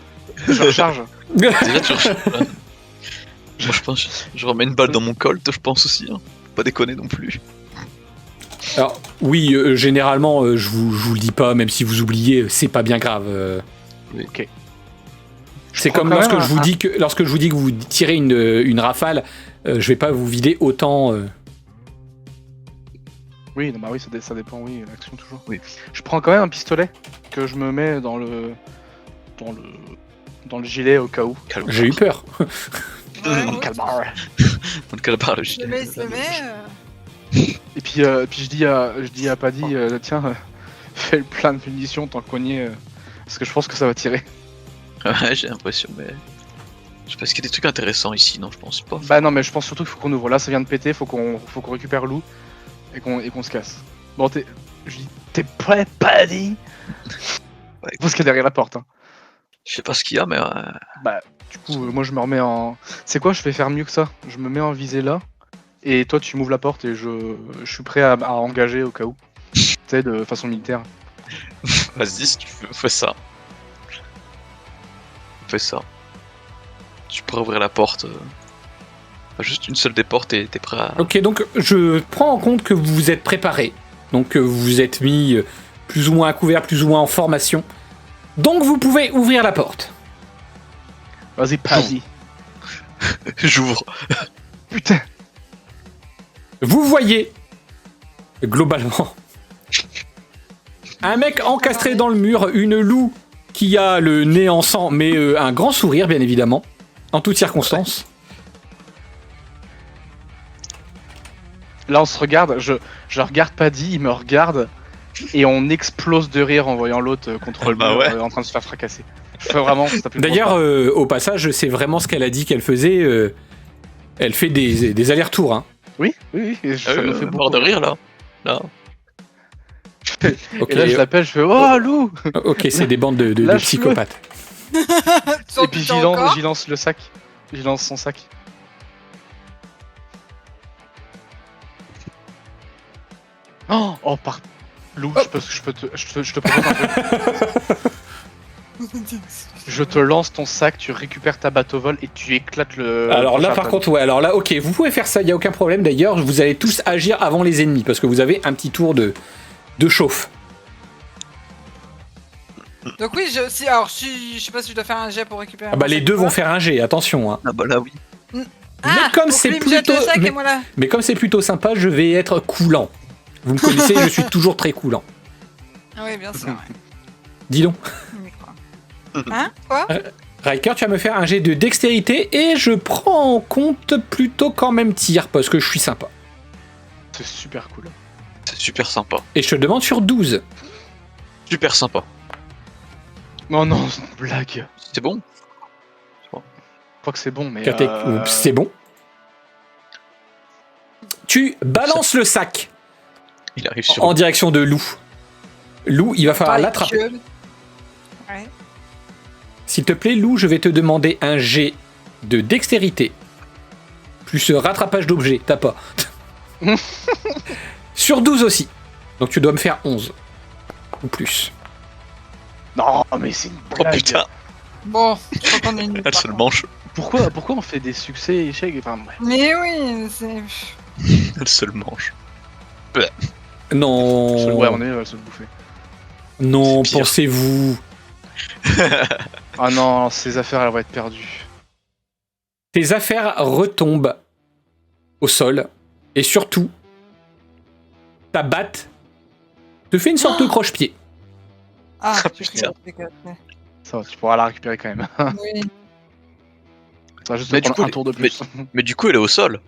Je recharge. Déjà, tu Moi, je pense. Je remets une balle dans mon colt, je pense aussi. Hein. Faut pas déconner non plus. Alors, oui, généralement, je vous le dis pas, même si vous oubliez, c'est pas bien grave. Ok. C'est prends comme quand lorsque même je vous dis que vous tirez une rafale, je vais pas vous vider autant. Oui, non, bah oui, ça dépend, oui, l'action toujours. Oui. Je prends quand même un pistolet que je me mets dans le gilet au cas où. Calme. J'ai eu peur. Ouais, ouais, Calmar. On te calme le il se gilet. met, il se met. Et puis je dis à Paddy, tiens, fais le plein de munitions tant qu'on y est, parce que je pense que ça va tirer. Ouais, j'ai l'impression, mais. Je sais pas, est-ce qu'il y a des trucs intéressants ici? Non, je pense pas. Bah non, mais je pense surtout qu'il faut qu'on ouvre. Là, ça vient de péter, faut qu'on récupère Lou et qu'on se casse. Bon, je dis, t'es prêt, Paddy? Ouais. Parce qu'il y a derrière la porte. Hein. Je sais pas ce qu'il y a, mais. Bah, du coup, moi je me remets en. C'est quoi, je vais faire mieux que ça. Je me mets en visée là, et toi tu m'ouvres la porte et je suis prêt à engager au cas où. Tu sais, de façon militaire. Vas-y, si tu veux, fais ça. Fais ça. Tu pourrais ouvrir la porte. Enfin, juste une seule des portes et t'es prêt à. Ok, donc je prends en compte que vous vous êtes préparé. Donc vous vous êtes mis plus ou moins à couvert, plus ou moins en formation. Donc vous pouvez ouvrir la porte. Vas-y, Paddy. J'ouvre. Putain. Vous voyez, globalement, un mec encastré dans le mur, une loup qui a le nez en sang, mais un grand sourire, bien évidemment, en toutes circonstances. Là, on se regarde. Je regarde Paddy, il me regarde, et on explose de rire en voyant l'autre contre le Bah mur, ouais. en train de se faire fracasser. Je fais vraiment. Ça fait D'ailleurs, au passage, c'est vraiment ce qu'elle a dit qu'elle faisait. Elle fait des allers-retours. Hein. oui, ça me fait Mort beaucoup. de rire là. Là. Ok, Et là, je l'appelle, je fais oh Lou. ok, c'est des bandes de Lâche-le. psychopathes. Sans Et puis putain encore. j'y lance le sac. J'y lance son sac. Oh par Lou, je te propose un truc. Je te lance ton sac, tu récupères ta batte au vol et tu éclates le. Alors là, prochain par pad. contre, ouais, alors là, ok, vous pouvez faire ça, il n'y a aucun problème. D'ailleurs, vous allez tous agir avant les ennemis, parce que vous avez un petit tour de chauffe. Donc oui, alors je sais pas si je dois faire un jet pour récupérer. Ah bah mon les sac deux ou vont pas. faire un jet, attention. Hein. Ah bah là oui. Ah, comme donc c'est lui me jette plutôt- le sac mais- et moi là. Mais comme c'est plutôt sympa, je vais être coulant. Vous me connaissez, je suis toujours très coulant. Ah oui, bien sûr. Ouais. Dis donc, Mais quoi Hein Quoi Riker, tu vas me faire un jet de dextérité et je prends en compte plutôt quand même tir, parce que je suis sympa. C'est super cool. C'est super sympa. Et je te le demande sur 12. Super sympa. Oh non, c'est une blague. C'est bon? Je crois que c'est bon, mais. Oups, c'est bon. Tu balances le sac Il arrive sur. en direction de Lou. Lou, il va falloir Pareil, l'attraper. gueule. Ouais. S'il te plaît, Lou, je vais te demander un jet de dextérité. Plus rattrapage d'objets, t'as pas. Sur 12 aussi. Donc tu dois me faire 11. Ou plus. Non, mais c'est une Oh blague. putain, Bon, je crois qu'on est nul. elle se le mange. Pourquoi on fait des succès et échecs enfin, bref. Mais oui, c'est. Elle se le mange. Non. Ouais, on est, elle va se le bouffer. Non, C'est pire. pensez-vous. Ah non, ces affaires, elles vont être perdues. Tes affaires retombent au sol. Et surtout, ta batte te fait une sorte de croche-pied. Ah, Ah, tu putain. Ça va, tu pourras la récupérer quand même. Oui. Ça va juste Mais te du prendre coup, un tour de plus. Mais du coup, elle est au sol.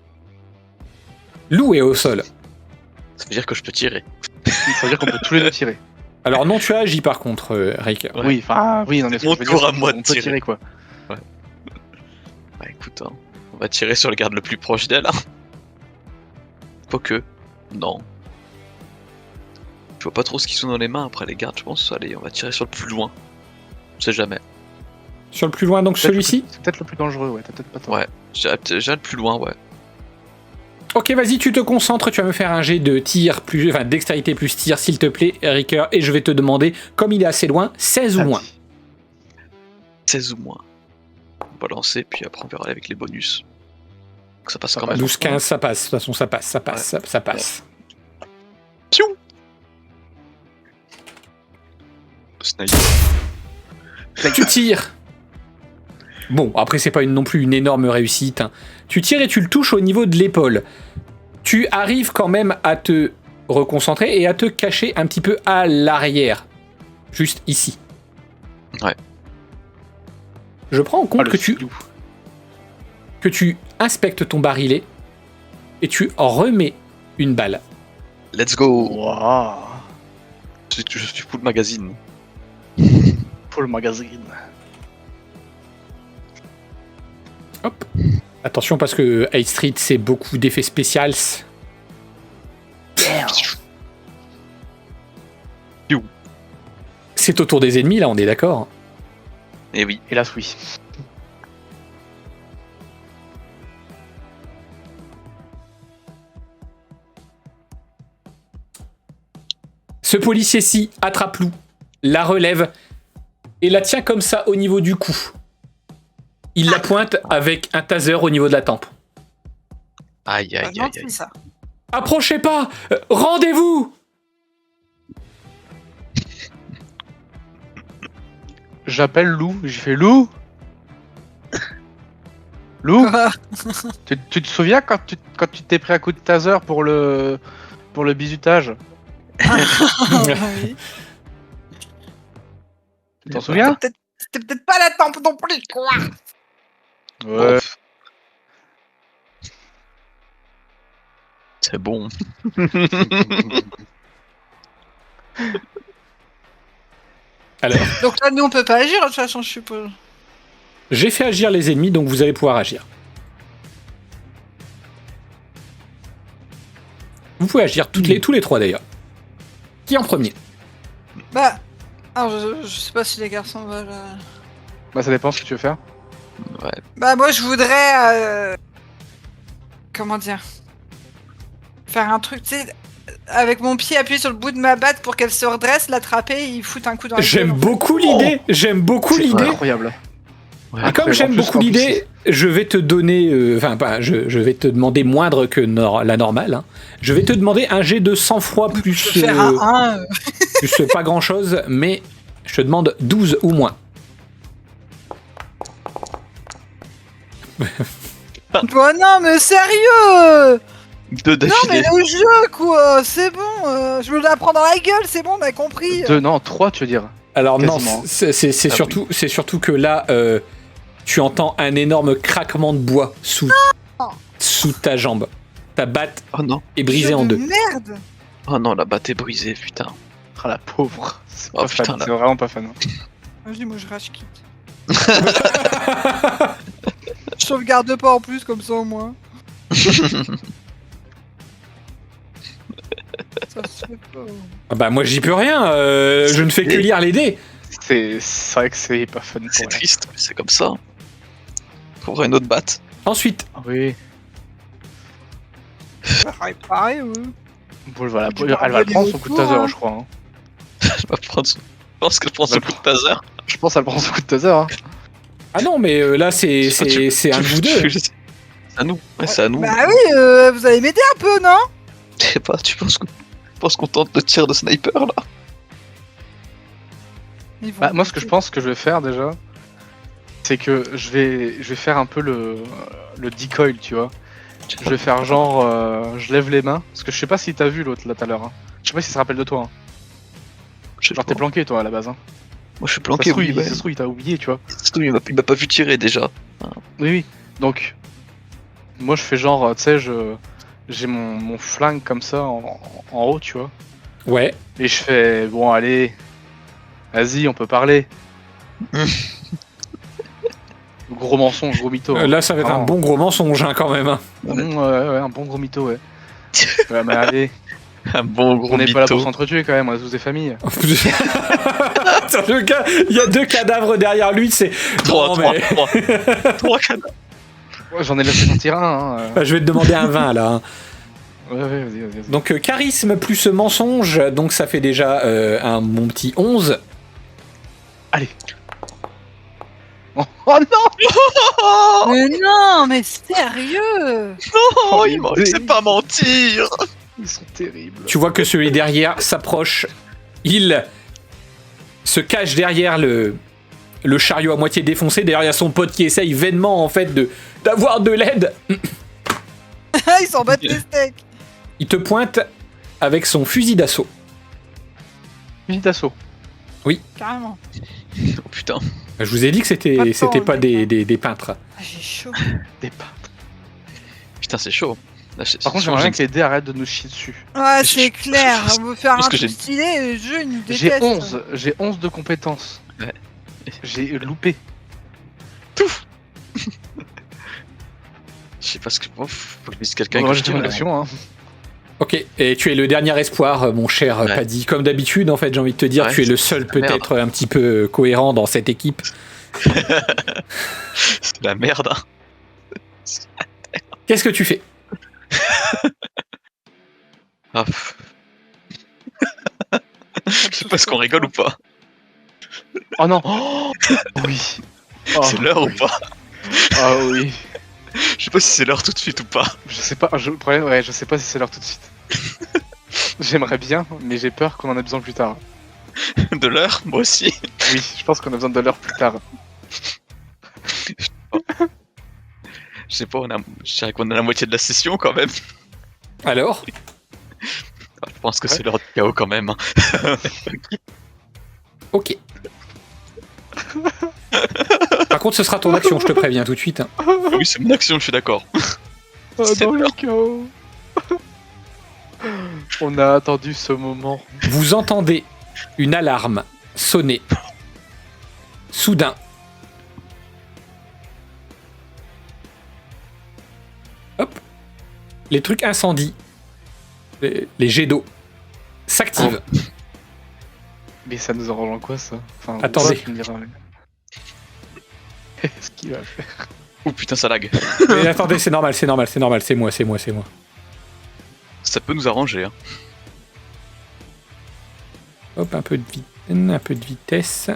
Lou est au sol. Ça veut dire que je peux tirer. Ça veut dire qu'on peut tous les deux tirer. Alors non, tu as agi par contre, Riker. Ouais. Oui, enfin, oui, non, mais ce que Mon je veux tour dire, à moi de on peut tirer. tirer quoi. Bah écoute, hein, on va tirer sur le garde le plus proche d'elle. Hein. Quoique, non. Je vois pas trop ce qu'ils sont dans les mains après les gardes, je pense. Allez, on va tirer sur le plus loin. On sait jamais. Sur le plus loin, donc celui-ci. C'est peut-être le plus dangereux, ouais, t'as peut-être pas tort. Ouais. J'irai le plus loin, ouais. Ok, vas-y, tu te concentres, tu vas me faire un jet de tir plus, enfin dextérité plus tir, s'il te plaît, Ricker, et je vais te demander, comme il est assez loin, 16 ou moins. 16 ou moins. On va lancer, puis après on verra avec les bonus. Donc ça passe quand même. 12-15, ça passe, de toute façon, ça passe, ça passe. Piou. Sniper. Tu tires. Bon, après, c'est pas non plus une énorme réussite. Hein. Tu tires et tu le touches au niveau de l'épaule. Tu arrives quand même à te reconcentrer et à te cacher un petit peu à l'arrière. Juste ici. Ouais. Je prends en compte le que tu inspectes ton barillet et tu remets une balle. Let's go. Waouh. Je suis full magazine. Full magazine. Hop. Attention parce que High Street c'est beaucoup d'effets spéciaux. C'est autour des ennemis là, on est d'accord. Et oui. Hélas, oui. Ce policier-ci attrape Lou, la relève et la tient comme ça au niveau du cou. Il la pointe avec un taser au niveau de la tempe. Aïe, aïe, aïe, Non, aïe. c'est ça. Approchez pas, rendez-vous. J'appelle Lou, j'ai fait Lou. Lou, tu te souviens quand tu t'es pris un coup de taser pour le bisutage? Oui. Tu t'en souviens? C'était peut-être pas la tempe non plus, quoi. Ouais. C'est bon. Alors, Donc là, nous, on peut pas agir, de toute façon, je suppose. j'ai fait agir les ennemis, donc vous allez pouvoir agir. Vous pouvez agir tous les trois d'ailleurs. Qui en premier? Bah, alors, je sais pas si les garçons veulent... Bah ça dépend ce que tu veux faire. Ouais. Bah, moi, je voudrais... Comment dire? Faire un truc, tu sais... Avec mon pied appuyé sur le bout de ma batte pour qu'elle se redresse, l'attraper et il fout un coup dans la J'aime gueule. beaucoup l'idée. J'aime beaucoup l'idée. Incroyable. Ouais. Et comme En j'aime plus- beaucoup en plus- l'idée, je vais te donner, je vais te demander moindre que la normale. Hein. Je vais te demander un jet de sang-froid plus, Je peux faire un 1. plus pas grand chose, mais je te demande 12 ou moins. Bah non, mais sérieux! Deux Non, mais d'affilée. le jeu, quoi! C'est bon! Je me la prends dans la gueule, c'est bon, on a compris! Non, 3 tu veux dire. Alors non, Quasiment. c'est Ah surtout que là, tu entends un énorme craquement de bois sous ta jambe. Ta batte Oh non. est brisée Jeu en de deux. Merde! Oh non, la batte est brisée, putain. Ah la pauvre. C'est Oh, pas putain, fan, là. c'est vraiment pas fan. Vas-y, moi je rage quitte. Je sauvegarde pas en plus, comme ça au moins. Ça se fait pas. Ah bah moi j'y peux rien, je ne fais que lire les dés. C'est vrai que c'est pas fun pour C'est elle. triste, mais c'est comme ça. Faut une autre batte. Ensuite, Ah oui. Ça va réparer, ouais. Bon, voilà, Tu elle vas va le prendre envoyer son coup de des taser, retours, je crois. Hein. Je vais prendre son... Je pense que je prends ce coup de taser. Je pense qu'elle prend son coup de taser. Hein. ah non mais là c'est un de vous deux. C'est à nous. Ouais, c'est à nous. Bah oui, vous allez m'aider un peu, non? Je sais pas, tu penses qu'on tente de tir de sniper là? Ils vont- Bah, moi, ce que je pense que je vais faire déjà, c'est que je vais faire un peu le decoy, tu vois. Je vais faire genre, je lève les mains, parce que je sais pas si t'as vu l'autre là tout à l'heure. Hein. Je sais pas s'il se rappelle de toi. Hein. Je sais Genre pas. t'es planqué toi à la base. Hein. Moi je suis Ça planqué, se trouve, oui. il- Ouais. ça se trouve, il t'a oublié, tu vois. Ça se trouve, il m'a pas vu tirer déjà. Oui, oui. Donc, moi je fais genre, tu sais, j'ai mon flingue comme ça en haut, tu vois. Ouais. Et je fais, bon, allez, vas-y, on peut parler. Gros mensonge, gros mytho. Hein. Là ça va être un Vraiment. bon gros mensonge hein, quand même. Hein. Ouais, un bon gros mytho, ouais. Ouais, mais allez, Un bon gros on n'est pas là pour mytho. s'entretuer quand même, on a tous des familles. sur le gars, il y a 2 cadavres derrière lui, c'est... Non, mais... 3 cadavres. Ouais, j'en ai laissé sortir un. Hein. Je vais te demander un 20 là. Hein. Ouais, vas-y. Donc charisme plus mensonge, donc ça fait déjà un bon petit 11. Allez. Oh non. Mais non, mais sérieux. Oh, il ne sait pas mentir. Ils sont terribles. Tu vois que celui derrière s'approche, il se cache derrière le chariot à moitié défoncé. D'ailleurs, il y a son pote qui essaye vainement en fait d'avoir de l'aide. Ils s'en battent les steaks. Il te pointe avec son fusil d'assaut. Fusil d'assaut. Carrément. Oh putain. Je vous ai dit que c'était pas des peintres. Ah, j'ai chaud. Des peintres. Putain, c'est chaud. Là, Par contre, j'aimerais bien que les dés arrêtent de nous chier dessus. Ouais, c'est clair. On veut faire Parce un que truc j'ai- stylé et le jeu il nous J'ai déteste. 11. J'ai 11 de compétences. Ouais. J'ai loupé. Je sais pas ce que. Oh, faut que je vise quelqu'un Bon, que j'ai je fait mon tire, action. Hein. Ok, et tu es le dernier espoir, mon cher Ouais. Paddy. Comme d'habitude, en fait, j'ai envie de te dire, Ouais, tu es le seul c'est la peut-être un petit peu cohérent dans cette équipe. C'est la merde. Hein. Qu'est-ce que tu fais? Ah, pff. Je sais pas ce qu'on rigole ou pas. Oh non. Oh, oui. Oh, C'est l'heure ou pas. Ah oui. Je sais pas si c'est l'heure tout de suite ou pas. Je sais pas. Le problème, ouais, je sais pas si c'est l'heure tout de suite. J'aimerais bien, mais j'ai peur qu'on en ait besoin plus tard. De l'heure, moi aussi. Oui, je pense qu'on a besoin de l'heure plus tard. Je sais pas, je dirais qu'on a la moitié de la session quand même. Alors? Ah, je pense que c'est l'heure du chaos quand même. Hein. Ok. Par contre, ce sera ton action, je te préviens tout de suite. Hein. Oui, c'est mon action, je suis d'accord. Oh C'est non, le l'heure. chaos. On a attendu ce moment. Vous entendez une alarme sonner. Soudain. Hop. Les trucs incendie. Les jets d'eau s'activent. Mais ça nous arrange en quoi ça? Enfin, Attendez. ouais, tu me diras, mais- Qu'est-ce qu'il va faire? Oh putain, ça lag. Mais attendez, c'est normal, c'est moi. Ça peut nous arranger. Hein. Hop, un peu de vitesse.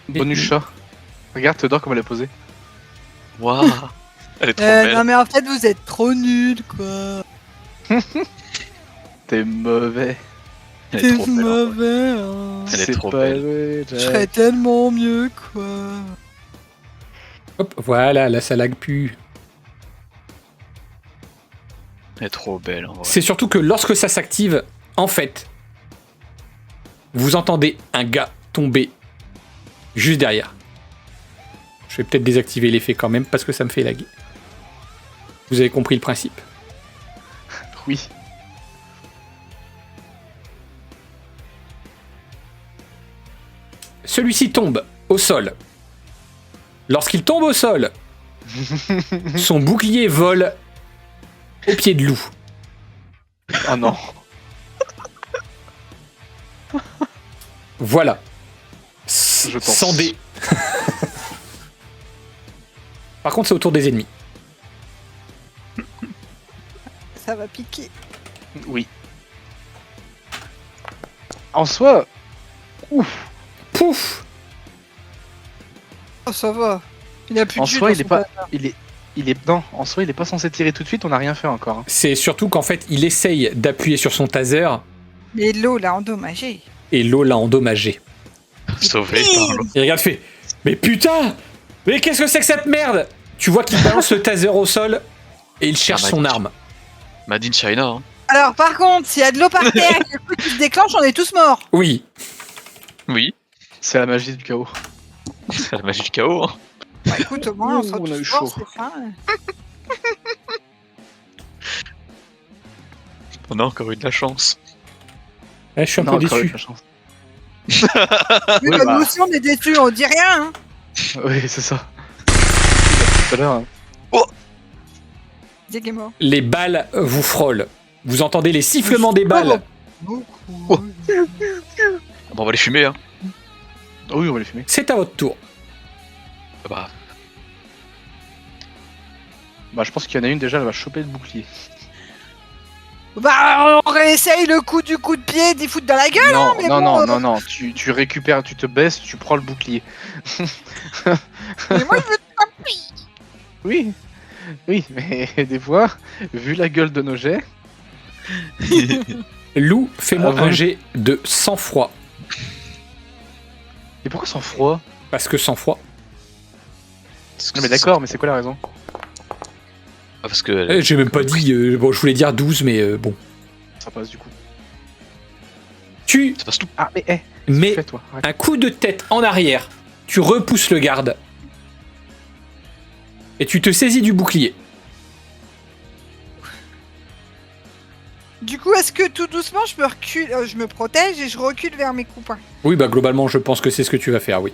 Bonus chat. Regarde Theodore comme elle est posée. Waouh. Elle est trop belle. Non mais en fait vous êtes trop nuls quoi. T'es mauvais. Elle est C'est trop belle. Hein. mauvais. Hein. Elle est C'est trop pas belle. vrai, Je Jack. serais tellement mieux quoi. Hop, voilà, là ça lag plus. Elle est trop belle. En vrai. C'est surtout que lorsque ça s'active, en fait, vous entendez un gars tomber juste derrière. Je vais peut-être désactiver l'effet quand même parce que ça me fait laguer. Vous avez compris le principe. Oui. Celui-ci tombe au sol. Lorsqu'il tombe au sol, son bouclier vole au pied de loup. Oh non. Voilà. Je pense. Sans dé. Par contre, c'est autour des ennemis. Ça va piquer. Oui. En soi, ouf. Pouf! Oh ça va. Il a plus En de jus soi, dans il est son pas. bazar. Il est non. En soi, il est pas censé tirer tout de suite. On n'a rien fait encore. Hein. C'est surtout qu'en fait, il essaye d'appuyer sur son taser Mais l'eau l'a endommagé. et l'eau l'a endommagé. Sauvé par l'eau. Il regarde, fait mais putain! Mais qu'est-ce que c'est que cette merde? Tu vois qu'il balance le taser au sol et il cherche Ah, son bah, arme. Made in China. Hein. Alors par contre, s'il y a de l'eau par terre et que le truc qui se déclenche, on est tous morts. Oui. Oui. C'est la magie du chaos. C'est la magie du chaos. Hein. Bah écoute, au moins on sera Ouh, on a eu tous morts, chaud. c'est ça. On a encore eu de la chance. Ouais, je suis un Non, peu encore déçu. eu de la chance. Oui, Oui, bah, bah. nous aussi on est déçus, on dit rien. Hein. Oui, c'est ça. Tout à l'heure. Hein. Diego est mort. Les balles vous frôlent. Vous entendez les sifflements des balles. Beaucoup. Oh. Bon, on va les fumer. Hein. Oh oui, on va les fumer. C'est à votre tour. Bah, Bah, je pense qu'il y en a une déjà, elle va choper le bouclier. Bah, on réessaye le coup du coup de pied d'y foutre dans la gueule. Non, mais non, bon, non, non, tu récupères, tu te baisses, tu prends le bouclier. Mais moi, je veux Oui, oui, mais des fois, vu la gueule de nos jets, Lou, fais-moi Ah bon un jet de sang-froid. et pourquoi sans froid? Parce que sang-froid. Non mais d'accord, mais c'est quoi la raison? Ah, parce que. J'ai même pas dit. Bon, je voulais dire 12, mais bon. Ça passe du coup. Tu Ça passe tout. Ah mais mets fais toi. Arrête. un coup de tête en arrière. Tu repousses le garde. Et tu te saisis du bouclier. Du coup, est-ce que tout doucement, je me recule, je me protège et je recule vers mes copains? Oui, bah globalement, je pense que c'est ce que tu vas faire, oui.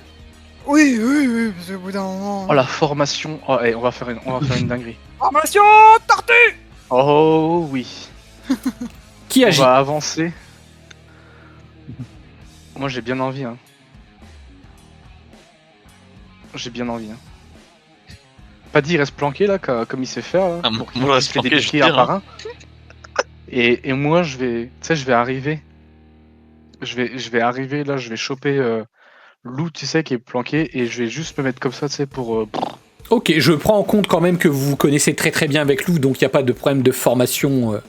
Oui, oui, oui, parce qu'au bout d'un moment. Oh la formation, oh, on va faire une dinguerie. Formation tortue. Oh oui, Qui on agit? va avancer. Moi j'ai bien envie hein. J'ai bien envie hein. Paddy il reste planqué là, comme il sait faire. Là, Ah, pour moi, je reste qu'il fait des planqué, je boucliers un tire, par un. Et moi je vais arriver. Je vais arriver là, je vais choper Lou, tu sais, qui est planqué, et je vais juste me mettre comme ça, tu sais, pour. Ok, je prends en compte quand même que vous vous connaissez très très bien avec Lou, donc il n'y a pas de problème de formation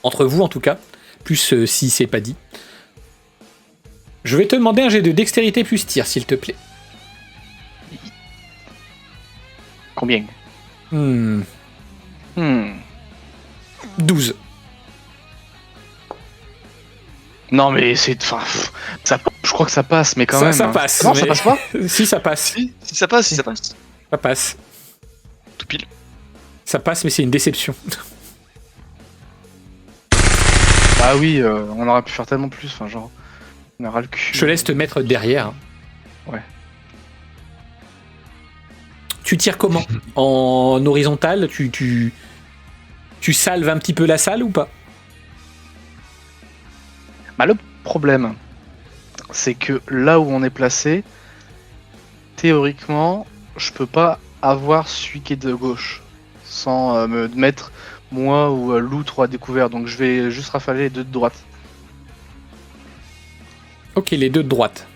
entre vous en tout cas. Plus si c'est pas dit. Je vais te demander un jet de dextérité plus tir, s'il te plaît. Combien? 12. Non, mais c'est. Enfin, ça, je crois que ça passe, mais quand même. Ça hein. passe. Non, mais- ça passe pas? Si, ça passe. Si ça passe, si ça passe. Ça passe. Tout pile. Ça passe, mais c'est une déception. Ah oui, on aurait pu faire tellement plus, enfin, genre. On aura le cul. Je te laisse te mettre derrière. Ouais. Tu tires comment? En horizontal, tu salves un petit peu la salle ou pas? Bah, le problème, c'est que là où on est placé, théoriquement, je peux pas avoir celui qui est de gauche sans me mettre moi ou Lou trop à découvert. Donc je vais juste rafaler les deux de droite. Ok, les deux de droite.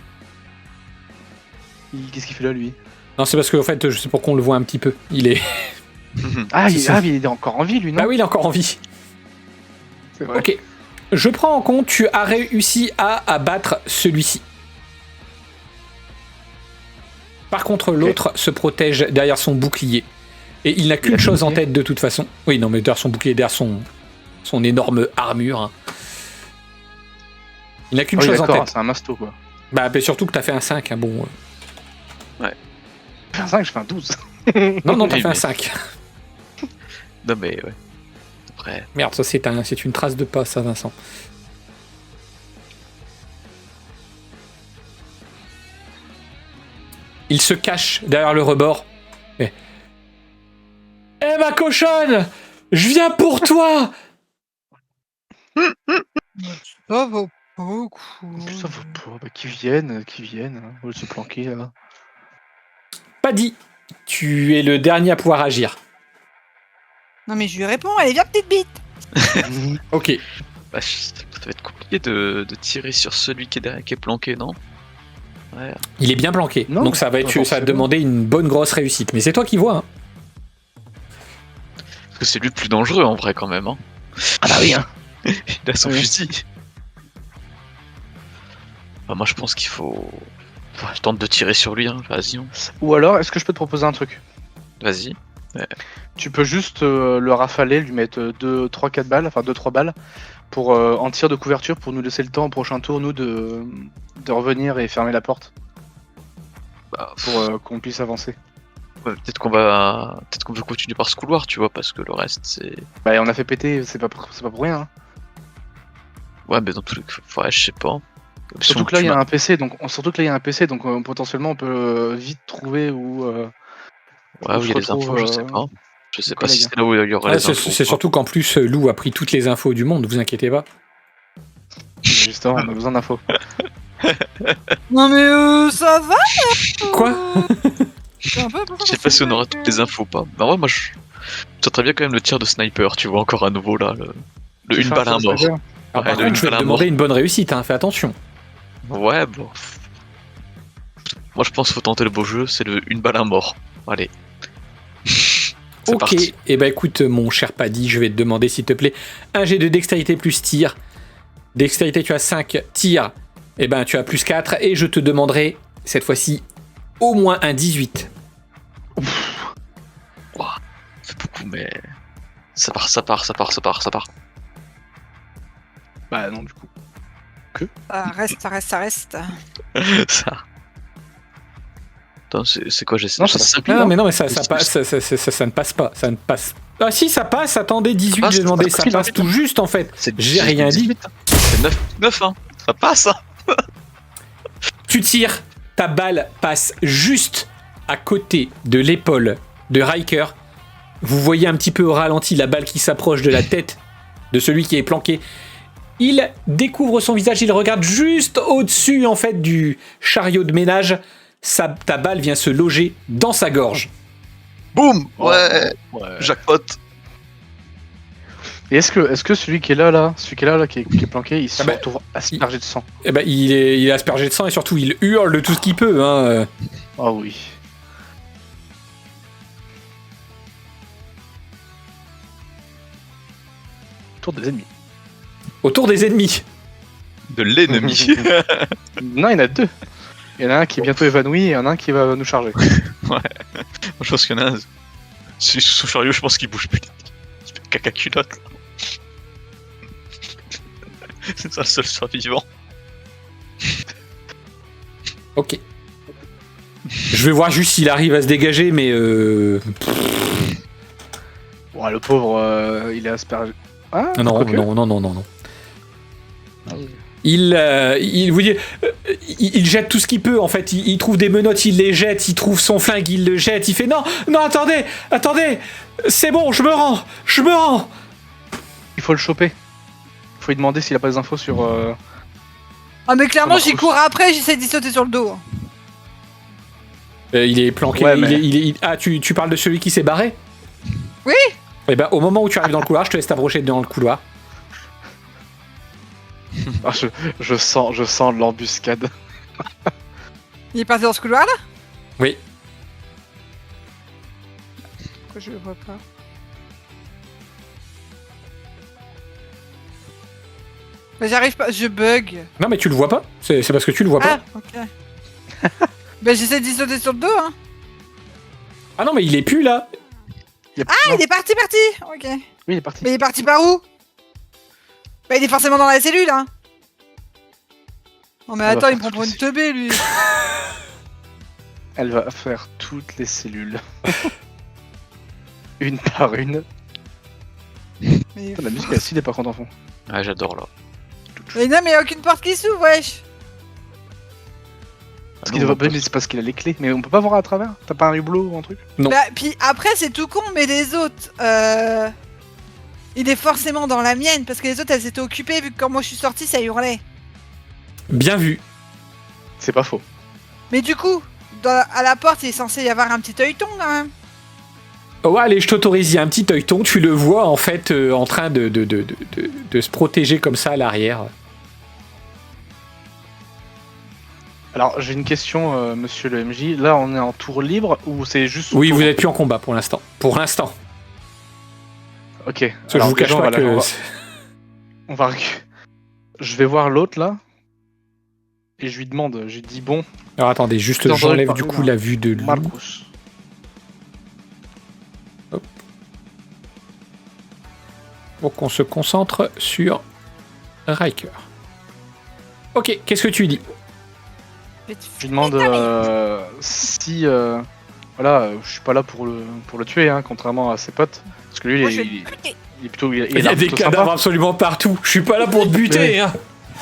Qu'est-ce qu'il fait là, lui? Non, c'est parce que en fait, je sais pour qu'on le voit un petit peu. Il est. Ah, C'est ça. il est encore en vie, lui, non? Ah oui, il est encore en vie. C'est vrai. Ok. Je prends en compte, tu as réussi à abattre celui-ci. Par contre, l'autre se protège derrière son bouclier. Et il n'a qu'une a chose en bouclier tête de toute façon. Oui, non, mais derrière son bouclier, derrière son énorme armure. hein. Il n'a qu'une Oui, chose en d'accord, tête. c'est un masto, quoi. Bah, mais surtout que t'as fait un 5. Hein, bon. Je fais un 5, je fais un 12. Non, t'as Oui, fait un mais- 5. Non, mais ouais. Après. Merde, ça c'est une trace de pas, ça, Vincent. Il se cache derrière le rebord. Eh ma cochonne, je viens pour toi. Ça vaut pas le coup. Ça vaut pas. Bah, qu'ils viennent. Hein. Au lieu de se planquer, là. Paddy, tu es le dernier à pouvoir agir. Non, mais je lui réponds, allez, viens, petite bite. Ok. Bah, ça va être compliqué de tirer sur celui qui est derrière, qui est planqué, non? Ouais. Il est bien planqué, Non, donc ça va pas être, ça forcément. va demander une bonne grosse réussite. Mais c'est toi qui vois. Hein. Parce que c'est lui le plus dangereux en vrai, quand même. Hein. Ah bah oui, hein. Il a son Oui. fusil. Bah, moi, je pense qu'il faut. Je tente de tirer sur lui, hein. Vas-y. Hein. Ou alors, est-ce que je peux te proposer un truc? Vas-y. Tu peux juste le rafaler, lui mettre 2, 3, 4 balles, enfin 2, 3 balles, pour en tir de couverture pour nous laisser le temps au prochain tour, nous, de revenir et fermer la porte Bah, pour qu'on puisse avancer. ouais, peut-être qu'on veut continuer par ce couloir, tu vois, parce que le reste, c'est. Bah, on a fait péter, c'est pas pour rien. Hein. Ouais, mais dans tous les cas, ouais, je sais pas. Surtout que là, il y a un PC, donc potentiellement, on peut vite trouver où. Ouais, où il y a se des infos, retrouve, je sais pas. Je sais pas collègues. si c'est là où il y aura Ah, les c'est infos. c'est surtout qu'en plus, Lou a pris toutes les infos du monde, vous inquiétez pas. Justement, on a besoin d'infos. Non mais ça va. Quoi? C'est un peu- Je sais pas si on aura toutes les infos ou pas. Bah ouais, moi je très bien quand même le tir de sniper, tu vois encore à nouveau là, le une balle à mort. Alors, par Ouais, contre, je vais te une demander une bonne réussite, hein, fais attention. Ouais, bon. Moi je pense qu'il faut tenter le beau jeu, c'est le une balle à mort. Allez. C'est Ok, parti. et bah écoute, mon cher Paddy, je vais te demander s'il te plaît un jet de dextérité plus tir. Dextérité, tu as 5, tir, et ben tu as plus 4, et je te demanderai cette fois-ci au moins un 18. C'est beaucoup, mais. Ça part. Bah non, du coup. Ça reste. Ça. Attends, c'est quoi, j'essaie Non, ça ça s'applique, Non, hein. mais non, mais ça passe, ça ne passe pas, ça ne passe. Ah si, ça passe, attendez, 18, passe, j'ai demandé, ça ça passe, passe putain. tout juste en fait. C'est J'ai rien dit. 18, hein. C'est 9, hein. Ça passe, hein. Tu tires, ta balle passe juste à côté de l'épaule de Riker. Vous voyez un petit peu au ralenti la balle qui s'approche de la tête de celui qui est planqué. Il découvre son visage, il regarde juste au-dessus en fait du chariot de ménage. Ta balle vient se loger dans sa gorge. Boum. Ouais. Ouais. Jackpot. Et est-ce que celui qui est là, qui est planqué, il se Ah bah, retrouve aspergé de sang? Eh ben, il est aspergé de sang et surtout il hurle de tout ce qu'il peut. Hein. Ah oui. Tour des ennemis. Autour des ennemis. De l'ennemi. Non, il y en a deux. Il y en a un qui est bientôt évanoui et il y en a un qui va nous charger. Je pense qu'il y en a un. Celui sous son chariot, je pense qu'il bouge plus. Il fait caca culotte. C'est ça le seul survivant. Ok. Je vais voir juste s'il arrive à se dégager, mais Bon, le pauvre, il est aspergé. Ah, non, quoique. non. Il vous dit, il jette tout ce qu'il peut en fait. Il trouve des menottes, il les jette. Il trouve son flingue, il le jette. Il fait non, attendez, c'est bon, je me rends. Il faut le choper. Il faut lui demander s'il a pas des infos sur. Ah mais clairement Marcus. j'y cours après, j'essaie d'y sauter sur le dos. Il est planqué. Ouais, mais- Ah, tu parles de celui qui s'est barré? Oui. Et ben, au moment où tu arrives dans le couloir, je te laisse t'approcher dans le couloir. Ah, je sens l'embuscade. Il est parti dans ce couloir là? Oui. Pourquoi je le vois pas? Mais j'arrive pas, je bug. Non, mais tu le vois pas. C'est parce que tu le vois pas. Ah, ok. Bah j'essaie d'y sauter sur le dos hein. Ah non, mais il est plus là. Ah, il est parti. Ok. Oui, il est parti. Mais il est parti par où? Bah il est forcément dans la cellule hein. Non mais Ça va attends, il faire me prend toutes pour les une teubée lui. Elle va faire toutes les cellules. Une par une. Mais, Putain, la musique est acide par contre en fond. Ouais, j'adore là. mais non mais y a aucune porte qui s'ouvre wesh. Parce qu'il devrait... Mais c'est parce qu'il a les clés. Mais on peut pas voir à travers. T'as pas un hublot ou un truc? Non. Bah puis après c'est tout con mais les autres il est forcément dans la mienne parce que les autres elles étaient occupées vu que quand moi je suis sortie ça hurlait. Bien vu. C'est pas faux. Mais du coup, à la porte il est censé y avoir un petit œilleton quand même. Oh, allez, je t'autorise. Il y a un petit œilleton. Tu le vois en fait en train de se protéger comme ça à l'arrière. Alors j'ai une question, monsieur le MJ. Là on est en tour libre ou c'est juste. Oui, tour- vous n'êtes plus en combat pour l'instant. Pour l'instant. Ok. Parce que je vous cache déjà, pas que. on va... Je vais voir l'autre là. Et je lui demande. Je lui dis bon, Alors attendez, juste Vous entendez j'enlève parler du coup d'un- la vue de lui. Marcus. Pour qu'on se concentre sur Riker. Ok, qu'est-ce que tu dis? Je lui demande si je suis pas là pour le tuer, hein, contrairement à ses potes. Parce que lui, Moi, il, je est- vais il, te buter. il est plutôt. Il, Il y a des plutôt cadavres sympa. absolument partout. Je suis pas là pour te buter, hein.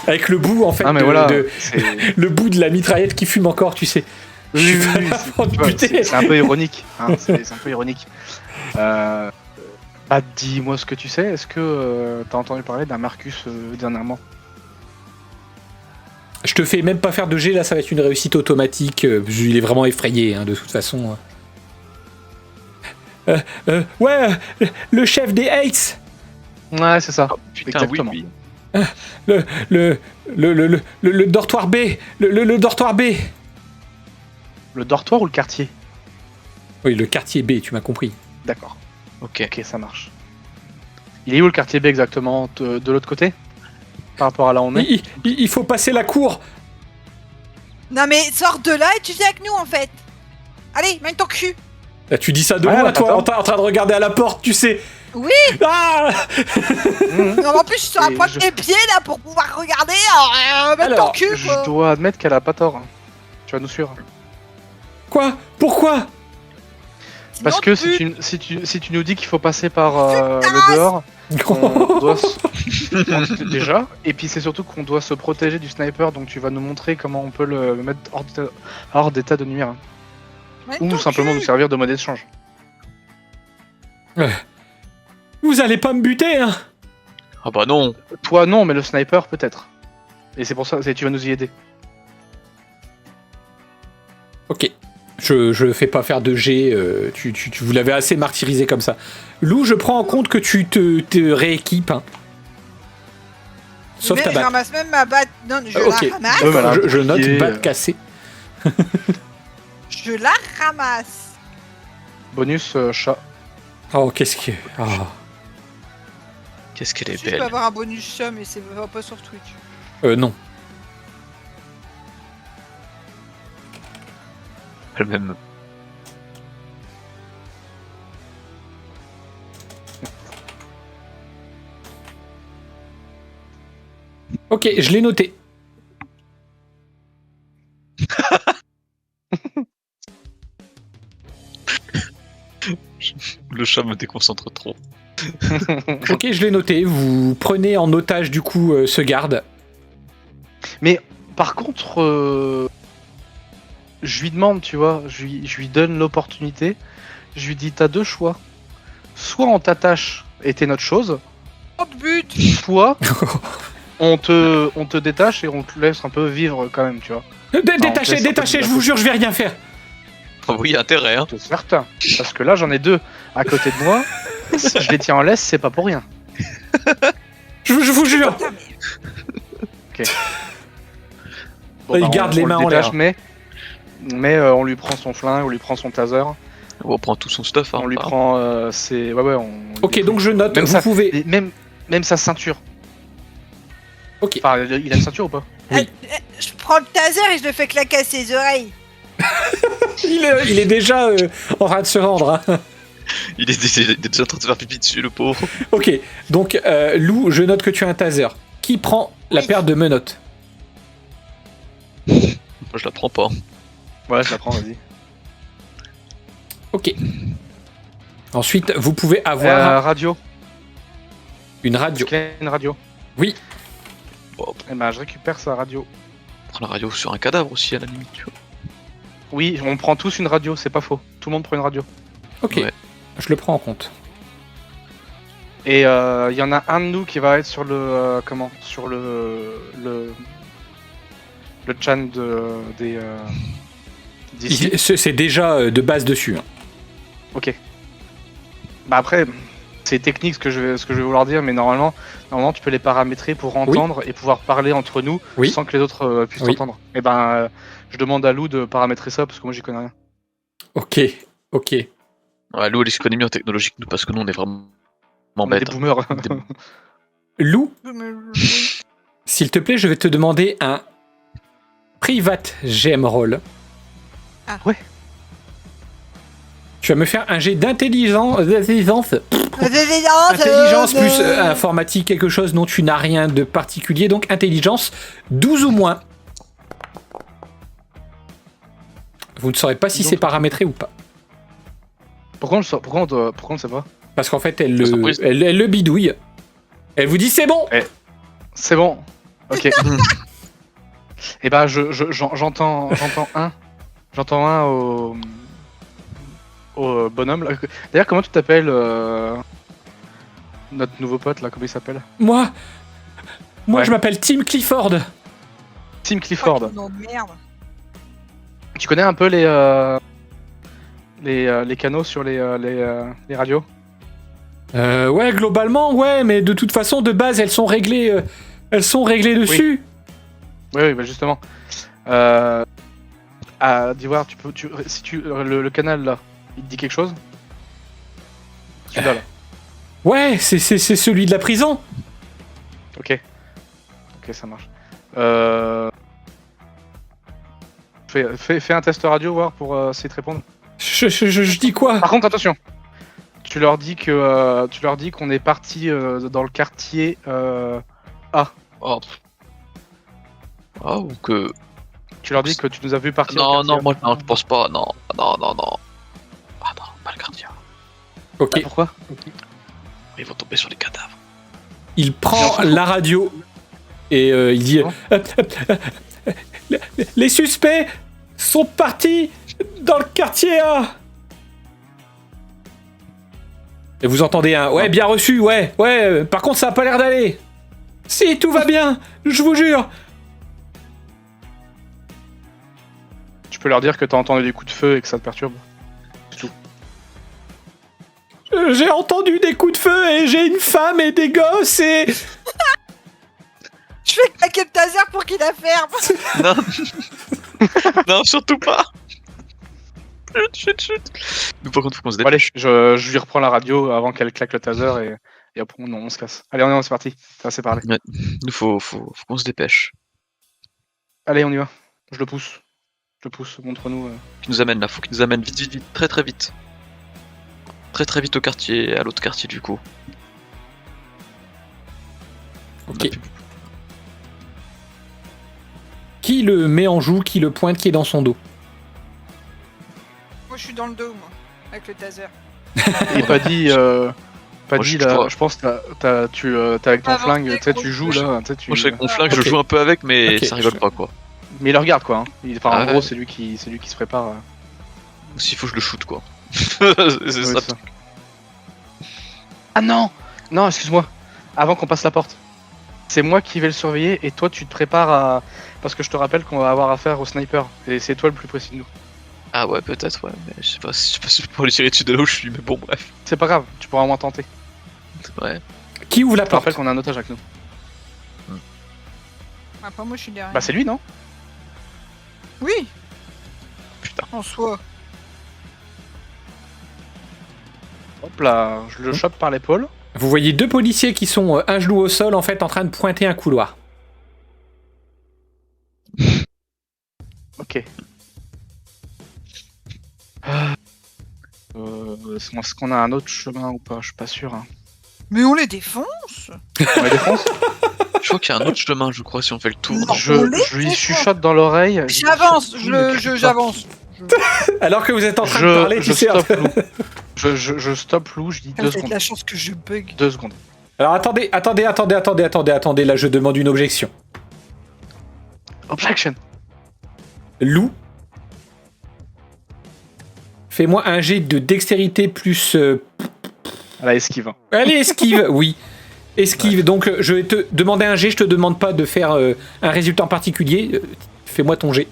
Avec le bout en fait Ah mais de- voilà. de- c'est- le bout de la mitraillette qui fume encore, tu sais. Je suis pas là c'est- pour te tu vois, buter. c'est un peu ironique. Hein, c'est un peu ironique. Bah, dis-moi ce que tu sais. Est-ce que t'as entendu parler d'un Marcus dernièrement? Je te fais même pas faire de G, là ça va être une réussite automatique. Il est vraiment effrayé, hein, de toute façon. Ouais, le chef des Hates. Ouais, c'est ça. Ah, putain, Exactement. oui. Le dortoir B. Le dortoir B. Le dortoir ou le quartier? Oui, le quartier B, tu m'as compris. D'accord. Ok. Ok, ça marche. Il est où le quartier B exactement? De l'autre côté? Par rapport à là où on est? Il faut passer la cour. Non mais sors de là et tu viens avec nous en fait. Allez, mène ton cul. Là, tu dis ça de Ouais, loin, là, toi, attends. en train de regarder à la porte, tu sais. Oui. Ah Mhm. Non, mais en plus, je suis sur la Et pointe je- des pieds là pour pouvoir regarder. Mène ton Alors, cul quoi. Je dois admettre qu'elle a pas tort. hein. Tu vas nous suivre. Quoi? Pourquoi? Sinon, Parce que tu- si tu nous dis qu'il faut passer par le dehors, on doit déjà. Et puis c'est surtout qu'on doit se protéger du sniper, donc tu vas nous montrer comment on peut le mettre hors d'état de nuire. mène Ou ton simplement cul. nous servir de monnaie d'échange. Vous allez pas me buter, hein? Ah bah non. Toi non, mais le sniper peut-être. Et c'est pour ça, tu vas nous y aider. Ok. Je fais pas faire de G, tu vous l'avez assez martyrisé comme ça. Lou, je prends en compte que tu te rééquipes. Hein. Sauf Mais ta je batte. ramasse même ma batte. Non, je Ok. la ramasse. Ouais, voilà, je note bouclier, batte cassée. Je la ramasse. Bonus chat. Oh, qu'est-ce que... Oh. Qu'est-ce qu'elle est Juste pour belle. avoir un bonus chat, mais c'est pas sur Twitch. Non. Elle-même. Ok, je l'ai noté. Le chat me déconcentre trop. Ok, je l'ai noté. Vous prenez en otage, du coup, ce garde. Mais par contre, je lui demande, tu vois, je lui donne l'opportunité. Je lui dis, t'as deux choix. Soit on t'attache et t'es notre chose, Oh de but. soit on te détache et on te laisse un peu vivre quand même, tu vois. Détachez, laisse un peu détachez, de je vous jure, je vais rien faire. Ah oui, intérêt, hein. C'est certain. Parce que là, j'en ai deux à côté de moi. Si je les tiens en laisse, c'est pas pour rien. Je vous jure. Putain, mais Il bah, garde les le mains en détache, l'air. mais on lui prend son flingue, on lui prend son taser, On prend tout son stuff, hein. on lui enfin. prend ses... Ouais, on... Ok, donc je note. Même Vous ça- pouvez... et même sa ceinture. Ok. Enfin, il a une ceinture ou pas? Oui. je prends le taser et je le fais claquer à ses oreilles. Il est déjà en train de se rendre. Hein. Il est déjà en train de se faire pipi dessus, le pauvre. Ok, donc Lou, je note que tu as un taser. Qui prend la Oui. paire de menottes? Moi, je la prends pas. Ouais, je la prends, vas-y. Ok. Ensuite, vous pouvez avoir Radio. une radio. Est-ce qu'il y a une radio? Oui. Bon, Eh ben, je récupère sa radio. on prend la radio sur un cadavre aussi, à la limite, tu vois. Oui, on prend tous une radio, c'est pas faux. Tout le monde prend une radio. Ok, Ouais. je le prends en compte. Et il y en a un de nous qui va être sur le... comment? Sur le chan d'ici. C'est déjà de base dessus. Hein. Ok. Bah après, c'est technique ce que je vais vouloir dire, mais normalement tu peux les paramétrer pour entendre et pouvoir parler entre nous Oui. sans que les autres puissent Oui. entendre. Et ben, je demande à Lou de paramétrer ça parce que moi j'y connais rien. Ok, ok. Ouais, Lou, elle se connaît mieux en technologie que nous, parce que nous, on est vraiment On est des bêtes. boomers. Lou, Je me- s'il te plaît, je vais te demander un private GM roll. Ah. Ouais. Tu vas me faire un jet d'intelligence, intelligence Intelligence plus informatique, quelque chose dont tu n'as rien de particulier, donc intelligence 12 ou moins. Vous ne saurez pas si Donc- c'est paramétré ou pas. Pourquoi on ne sait pas? Parce qu'en fait, elle Parce qu'en plus- elle le bidouille. Elle vous dit c'est bon. C'est bon. Ok. Et ben j'entends un. J'entends un au bonhomme. Là. D'ailleurs, comment tu t'appelles notre nouveau pote là? Comment il s'appelle? Moi, Ouais. je m'appelle Tim Clifford. Tim Clifford. Oh, nom de merde. Tu connais un peu les canaux sur les radios? Ouais, globalement, ouais, mais de toute façon, de base, elles sont réglées dessus. Oui, bah justement. D'Ivoire, le canal là, il te dit quelque chose? Celui-là là. Ouais, c'est celui de la prison. Ok, ça marche. Fais un test radio, voir pour essayer de répondre. Je dis quoi? Par contre, attention. Tu leur dis qu'on est parti dans le quartier A. Oh. Ah, ou que. Tu leur dis que tu nous as vu partir. Non, au non, quartier moi non, je pense pas. Non. Ah non, pas le gardien. Ok. A. Pourquoi? Ils vont tomber sur les cadavres. Il prend la radio et il dit les suspects sont partis dans le quartier A. Et vous entendez un ouais, bien reçu, ouais. Par contre, ça a pas l'air d'aller. Si, tout va bien, je vous jure. Tu peux leur dire que t'as entendu des coups de feu et que ça te perturbe. C'est tout. J'ai entendu des coups de feu et j'ai une femme et des gosses et... Je fais claquer le taser pour qu'il la ferme. Non. Non, surtout pas. Chut. Nous, par contre, faut qu'on se Bon, allez, dépêche. je lui reprends la radio avant qu'elle claque le taser et après on se casse. Allez, on c'est parti. Ça c'est parlé. Nous, faut qu'on se dépêche. Allez, on y va. Je le pousse. Montre-nous. Qui nous amène là, faut qu'il nous amène vite, très vite. Très vite au quartier, à l'autre quartier du coup. Ok. Qui le met en joue, qui le pointe, qui est dans son dos? Moi, je suis dans le dos, moi, avec le taser. Et pas dit. Pas Moi, dit je là. vois. Je pense que t'as avec ton Avancez, flingue. Tu sais, gros. tu joues là. Tu sais, tu... Moi, je sais que mon flingue, Ok. je joue un peu avec, mais Ok, ça rigole pas quoi. Mais il le regarde quoi. Hein. Enfin, Ah en ouais. gros, c'est lui qui se prépare. S'il faut, je le shoot quoi. c'est Oui, ça. ça. Ah non, excuse-moi. Avant qu'on passe la porte. C'est moi qui vais le surveiller et toi tu te prépares à... Parce que je te rappelle qu'on va avoir affaire au sniper. Et c'est toi le plus précis de nous. Ah ouais, peut-être, ouais, mais je sais pas si je peux lui tirer dessus de là où je suis, mais bon, bref. C'est pas grave, tu pourras au moins tenter. Ouais. Qui ouvre la Je te rappelle porte? qu'on a un otage avec nous. Après, moi, je suis derrière. Bah c'est lui non? Oui, Putain. en soi. Hop là, je le chope par l'épaule. Vous voyez deux policiers qui sont un genou au sol, en fait, en train de pointer un couloir. Ok. Est-ce qu'on a un autre chemin ou pas? Je suis pas sûr. Hein. Mais on les défonce. On les défonce? Je crois qu'il y a un autre chemin, je crois, si on fait le tour. Non. je, on les je lui défonce. chuchote dans l'oreille. J'avance, Ne crie pas. j'avance. Alors que vous êtes en train de parler, tu sais... stoppe Lou. Je stoppe Lou, je dis Vous 2 avez de secondes. la chance que je bug. 2 secondes. Alors attendez, là je demande une objection. Objection. Lou, fais-moi un jet de dextérité plus... À la esquive. Allez, esquive, oui. Esquive, donc je vais te demander un jet, je te demande pas de faire un résultat en particulier. Fais-moi ton jet.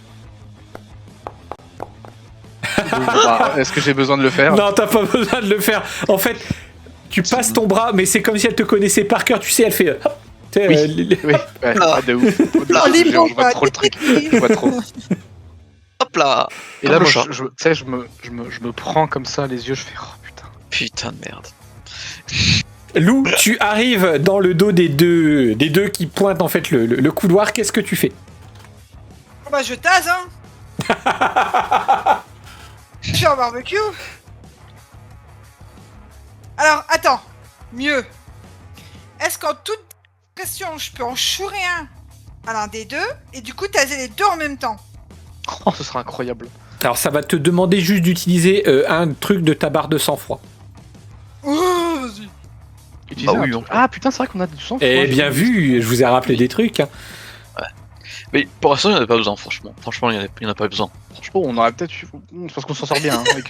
Bah, est-ce que j'ai besoin de le faire? Non, t'as pas besoin de le faire. En fait, tu passes ton bras, mais c'est comme si elle te connaissait par cœur, tu sais, elle fait... hop, tu sais, Oui. Oui, ouais, de ouf. Oh, les Je mots, vois trop le truc. Je vois trop. Hop là. Et là, Comme moi, le chat. tu sais, je me prends comme ça les yeux, je fais oh putain. Putain de merde. Lou, tu arrives dans le dos des deux qui pointent en fait le couloir, qu'est-ce que tu fais? Oh bah je tase, hein. Je suis en barbecue. Alors, attends. Mieux. Est-ce qu'en toute question, je peux en chourer un à l'un des deux et du coup taser les deux en même temps? Oh, ce sera incroyable. Alors ça va te demander juste d'utiliser un truc de ta barre de sang-froid. Oh, vas-y. Utiliser Bah oui, un donc. truc. Ah putain, c'est vrai qu'on a du sang. Eh bien vu, je vous ai rappelé des trucs. Hein. Mais pour l'instant, il n'y en a pas besoin, franchement. Franchement, il n'y en a pas besoin. Oh, on aurait peut-être. C'est parce qu'on s'en sort bien hein, avec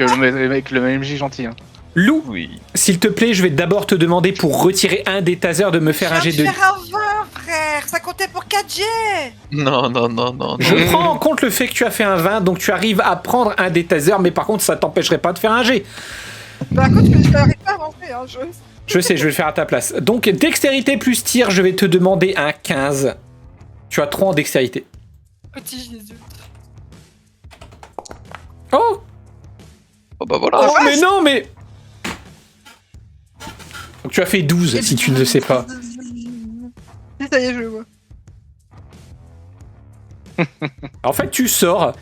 le MJ gentil. Hein. Lou, Oui. s'il te plaît, je vais d'abord te demander pour retirer un des tasers de me faire un jet Je de... viens de faire un vin, frère. frère, ça comptait pour 4 jets. Non, non, non, non, non. Je prends en compte le fait que tu as fait un 20, donc tu arrives à prendre un des tasers, mais par contre, ça t'empêcherait pas de faire un G. Par contre, je n'arrive pas à avancer, hein, Je sais, je vais le faire à ta place. Donc, dextérité plus tir, je vais te demander un 15. Tu as 3 en dextérité. Petit Jésus. Oh, Oh bah voilà. oh mais non, mais... Donc tu as fait 12, si tu ne le sais pas. Ça y est, je le vois. En fait, tu sors,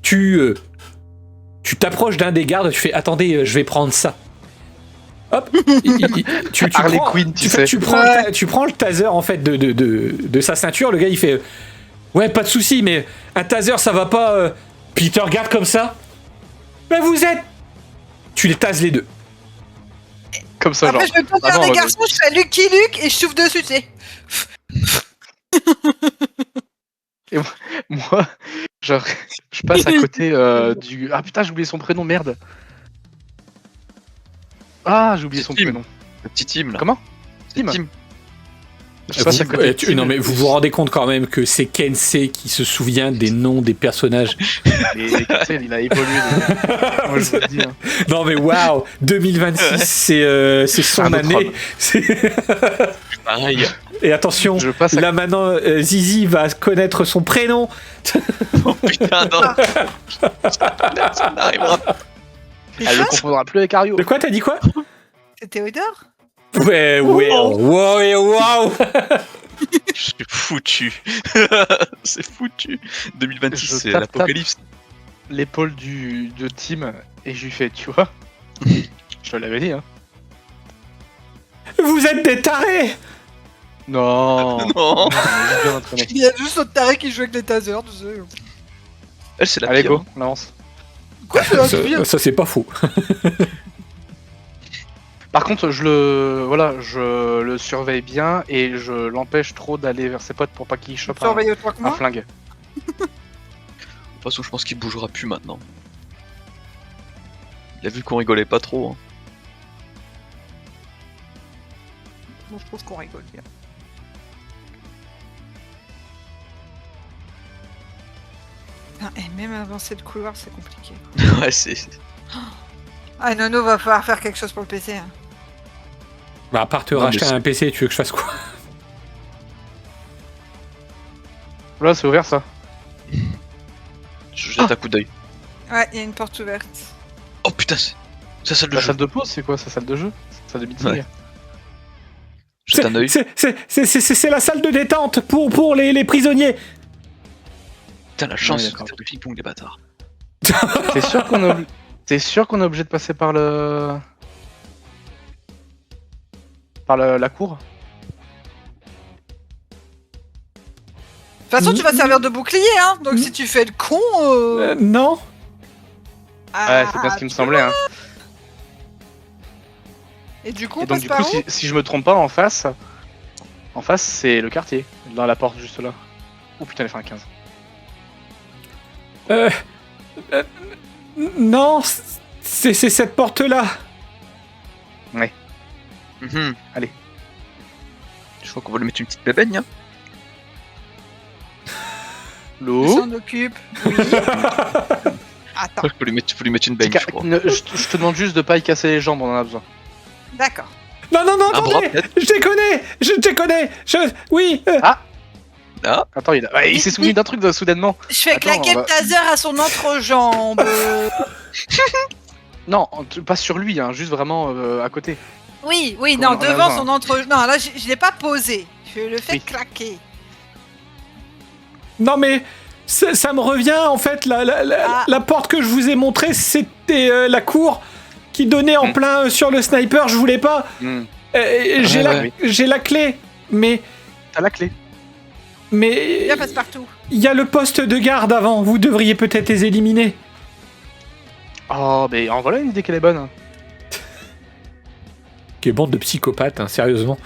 tu t'approches d'un des gardes, tu fais attendez, je vais prendre ça. Hop, tu Harley prends, Quinn, tu sais. tu prends le taser en fait de sa ceinture. Le gars il fait ouais, pas de souci, mais un taser ça va pas. Puis il te regarde comme ça. Ben vous êtes. Tu les tases les deux. Comme ça, Après, genre. je me tourne vers Ah non, les ouais, garçons, je fais Lucky Luke et je souffle dessus, tu sais. Moi, genre, je passe à côté du. Ah putain, j'ai oublié son prénom, merde. Ah, j'ai oublié son Tim. prénom. Le petit team là. Comment Tim. Tim. Je passe à côté. de Tim. Non mais vous vous rendez compte quand même que c'est Kensei qui se souvient des noms des personnages. Et tu sais, il a évolué. Moi, je vous le dis. Hein. Non mais waouh, 2026 c'est son Un autre année. homme. Pareil. Et attention, Je passe à- là maintenant Zizi va connaître son prénom. Oh putain, non. Ça n'arrivera pas. Elle le confondra plus avec Ario. De quoi t'as dit quoi? C'est Théodore. Ouais, wow. Je suis foutu. C'est foutu. 2026, Je c'est tape, l'apocalypse. L'épaule de Tim et je lui fais, tu vois. Je te l'avais dit, hein. Vous êtes des tarés. Non. Non. On est bien entraîné. Il y a juste notre taré qui joue avec les tasers, tu sais. Elle, c'est la Allez, pire. go, on avance. Quoi, c'est un pire. Ça c'est pas faux. Par contre, je le surveille bien et je l'empêche trop d'aller vers ses potes pour pas qu'il chope Surveille autant que un moi. flingue. De toute façon, je pense qu'il bougera plus maintenant. Il a vu qu'on rigolait pas trop. Hein. Bon, je trouve qu'on rigole bien. Putain, et même avancer de couloir, c'est compliqué. Ouais, c'est. Ah, Nono va falloir faire quelque chose pour le PC. Hein. Bah à part te Non, mais racheter c'est- un PC, tu veux que je fasse quoi? Là, c'est ouvert ça. Je jette un coup d'œil. Ouais, il y a une porte ouverte. Oh putain, c'est sa salle de La jeu. salle de pause, c'est quoi? Sa salle de jeu? Sa salle de meeting? Ouais. Je jette un œil. C'est la salle de détente pour les prisonniers. Putain, la chance Ouais, de d'accord. faire du ping-pong, les bâtards. T'es sûr qu'on est T'es sûr qu'on est obligé de passer par le... la cour? De toute façon, tu vas servir de bouclier, hein. Donc si tu fais le con. Non. Ah, Ouais, c'est bien ce qui me semblait. Hein. Et du coup, Et on donc passe du par coup, où si je me trompe pas, en face, c'est le quartier, dans la porte juste là. Oh putain, elle fait un 15. Non, c'est cette porte-là. Mhm. Allez. Je crois qu'on va lui mettre une petite bébaigne. Hein. On L'eau. s'en occupe. Oui. Attends, Je peux lui mettre une baigne, je crois. Je te demande juste de pas y casser les jambes, on en a besoin. d'accord. Non, Un bras, attendez. peut-être. Je déconne. Oui. Ah, Attends, il s'est souvenu d'un truc soudainement. Je fais Attends, claquer on va- le taser à son entrejambe. Non, pas sur lui, hein, juste vraiment à côté. Oui, oui, On non, en a devant besoin. son entrejambe. Non, là, je l'ai pas posé. Je le fais Oui. claquer. Non, mais ça me revient, en fait, Ah. la porte que je vous ai montrée, c'était la cour qui donnait en plein sur le sniper, je voulais pas. Hmm. J'ai Ouais, j'ai la clé, mais T'as la clé. Viens, passe partout. il y a le poste de garde avant, vous devriez peut-être les éliminer. Oh, mais en voilà une idée qu'elle est bonne. Quelle bande de psychopathes, hein, sérieusement.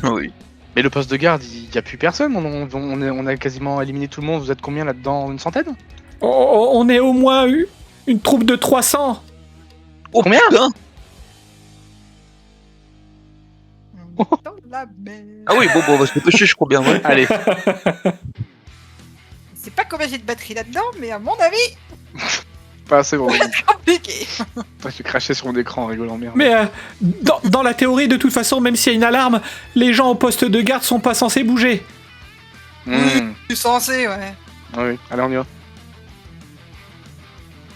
oui. Mais le poste de garde, il y a plus personne, on a quasiment éliminé tout le monde, vous êtes combien là-dedans? Une centaine? On est au moins une troupe de 300. Oh Combien putain. Dans la mer. Ah oui, bon, on va se dépêcher, je crois bien, ouais. Allez, Je sais pas combien j'ai de batterie là-dedans, mais à mon avis, pas assez bon. c'est compliqué. Je vais cracher sur mon écran en rigolant, merde. Mais dans la théorie, de toute façon, même s'il y a une alarme, les gens au poste de garde sont pas censés bouger. Hmm. Je suis censé, ouais. Oui, allez, on y va.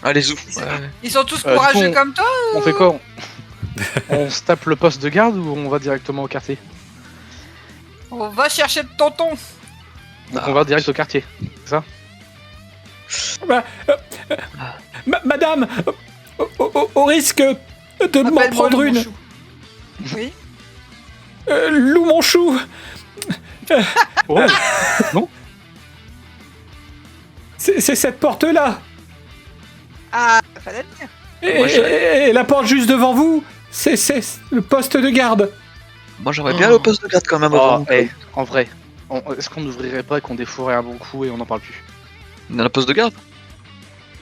Allez, zou. C'est- Ouais. Ils sont tous du coup, courageux comme toi. On fait quoi On se tape le poste de garde ou on va directement au quartier? On va chercher le tonton. Donc on va direct au quartier. Madame, au risque de m'en Appelle-moi prendre le une, Monchou. Oui. Lou mon chou, Oh c'est cette porte-là. Ah, fallait le dire. Et la porte juste devant vous, c'est le poste de garde. Moi, j'aimerais bien le poste de garde quand même avant. En vrai, est-ce qu'on n'ouvrirait pas et qu'on défourrait un bon coup et on n'en parle plus? On a le poste de garde?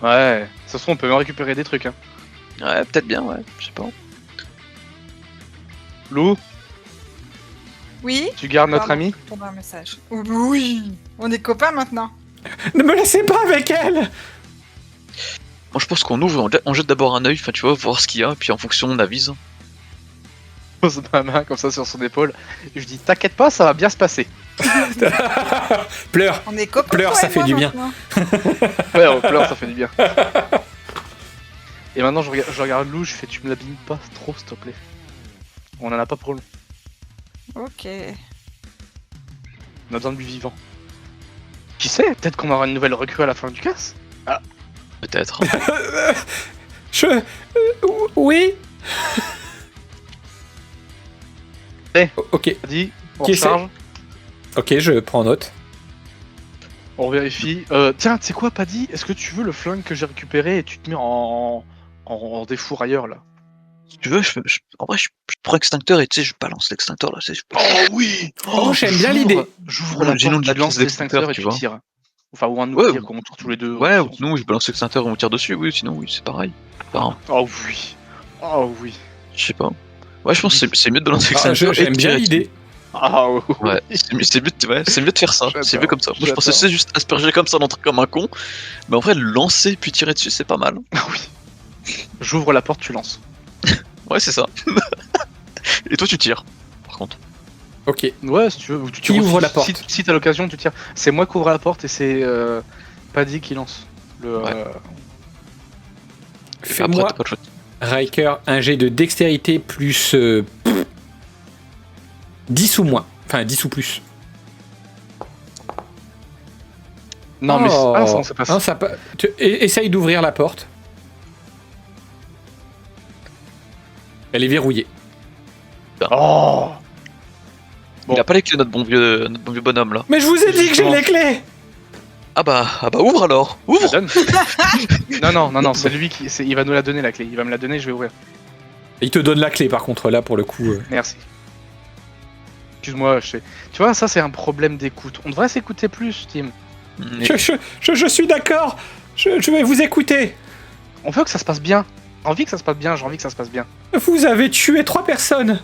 Ouais, de toute façon on peut même récupérer des trucs. Hein. Ouais, peut-être bien, ouais. Je sais pas. Lou, Oui. tu gardes notre Pardon. ami? Pour un message. Oui. On est copains maintenant. Ne me laissez pas avec elle. Moi, je pense qu'on ouvre, on jette d'abord un œil, enfin, tu vois, voir ce qu'il y a, puis en fonction, on avise. Je pose ma main comme ça sur son épaule et je dis t'inquiète pas, ça va bien se passer. Pleure. On est copains. Pleure, toi ça et fait moi, du bien. maintenant. Ouais, on pleure, ça fait du bien. Et maintenant je regarde Lou, je fais tu me l'abîmes pas trop s'il te plaît. On en a pas pour long. Ok. On a besoin de lui vivant. Qui sait, peut-être qu'on aura une nouvelle recrue à la fin du casse. Peut-être. Oui. Eh. Ok, Vas-y, on Qui recharge, ok, je prends note. on vérifie. Tiens, tu sais quoi, Paddy, est-ce que tu veux le flingue que j'ai récupéré et tu te mets en défour ailleurs là? Si tu veux, en vrai, je prends l'extincteur et tu sais, je balance l'extincteur là. Oh oui. Oh, j'aime bien l'idée. J'ouvre Ouais, la j'ai le nom porte, de la tu lances pièce l'extincteur et d'extincteur, tu tu tires. Enfin, ou un Ouais, autre tir, qu'on tire tous les deux. Ouais, ou sinon, oui, je balance l'extincteur et on tire dessus, oui, sinon, oui, c'est pareil. Enfin, Oh oui. Oh oui. je sais pas. Ouais, je pense que c'est mieux de balancer Ah, l'extincteur. et j'aime de bien tirer l'idée. Ah oui. dessus. Ouais, c'est mieux de faire ça. C'est mieux comme ça. Moi, je pensais J'adore. c'est juste asperger comme ça, l'entrée comme un con. Mais en vrai, lancer puis tirer dessus, c'est pas mal. Ah oui. J'ouvre la porte, tu lances. Ouais, c'est ça. Et toi, tu tires, par contre. Ok. Ouais, si tu veux. Tu Qui tires ouvre aussi. la porte? Si t'as l'occasion, tu tires. C'est moi qui ouvre la porte et c'est Paddy qui lance. Le, Ouais. Et Fais-moi, après, t'as pas de choix. Riker, un jet de dextérité plus 10 ou moins. Enfin, 10 ou plus. Non, mais Oh. ah, ça, c'est pas ça. Non, essaye d'ouvrir la porte. Elle est verrouillée. Oh. Il a pas les clés, notre bon vieux bonhomme là. Mais je vous ai dit que j'ai les clés. Ah bah, ouvre alors. Je la Ouvre. donne. non, c'est lui qui. Il va nous la donner la clé. Il va me la donner, je vais ouvrir. Il te donne la clé par contre là pour le coup. Merci. Excuse-moi, tu vois, ça c'est un problème d'écoute. On devrait s'écouter plus, Tim. Je suis d'accord. Je vais vous écouter. On veut que ça se passe bien. J'ai envie que ça se passe bien, j'ai envie que ça se passe bien. Vous avez tué 3 personnes.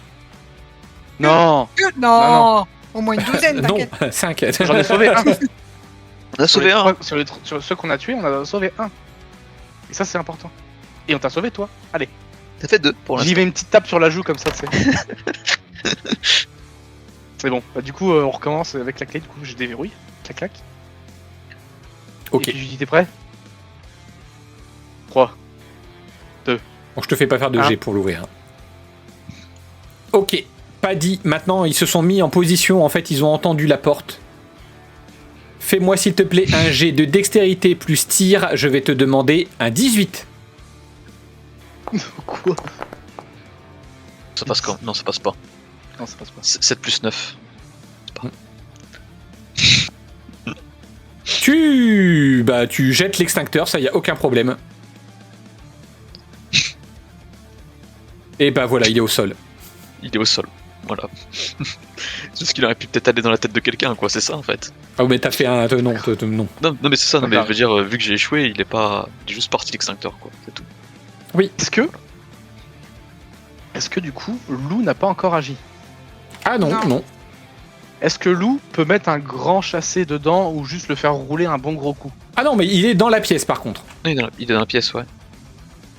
Non. Non. Au moins une douzaine, Non, t'inquiète. 5. J'en ai sauvé un. On a sauvé un. Sur ceux qu'on a tués, on a sauvé un. Et ça, c'est important. Et on t'a sauvé, toi. Allez. T'as fait deux pour J'y l'instant. mets une petite tape sur la joue comme ça, tu sais. C'est bon. Bah, du coup, on recommence avec la clé. Du coup, je déverrouille. Clac, clac. Ok. Et puis, je dis, t'es prêt 3. Bon, je te fais pas faire de Ah. jet pour l'ouvrir. Ok. Paddy, maintenant ils se sont mis en position. En fait, ils ont entendu la porte. Fais-moi s'il te plaît un jet de dextérité plus tir. Je vais te demander un 18. Quoi Ça passe quand? Non, ça passe pas. Non, ça passe pas. 7 plus 9. Tu jettes l'extincteur, ça y a aucun problème. Et bah voilà, il est au sol. Il est au sol. Voilà. C'est ce qu'il aurait pu peut-être aller dans la tête de quelqu'un, quoi. C'est ça en fait. Ah mais t'as fait un non, non. Non, mais c'est ça. Non, mais D'accord. je veux dire, vu que j'ai échoué, il est juste parti l'extincteur, quoi. C'est tout. Est-ce que du coup, Lou n'a pas encore agi? Ah non, Non. non. Est-ce que Lou peut mettre un grand chassé dedans ou juste le faire rouler un bon gros coup? Ah non, mais il est dans la pièce par contre. Non, il est dans la pièce, ouais.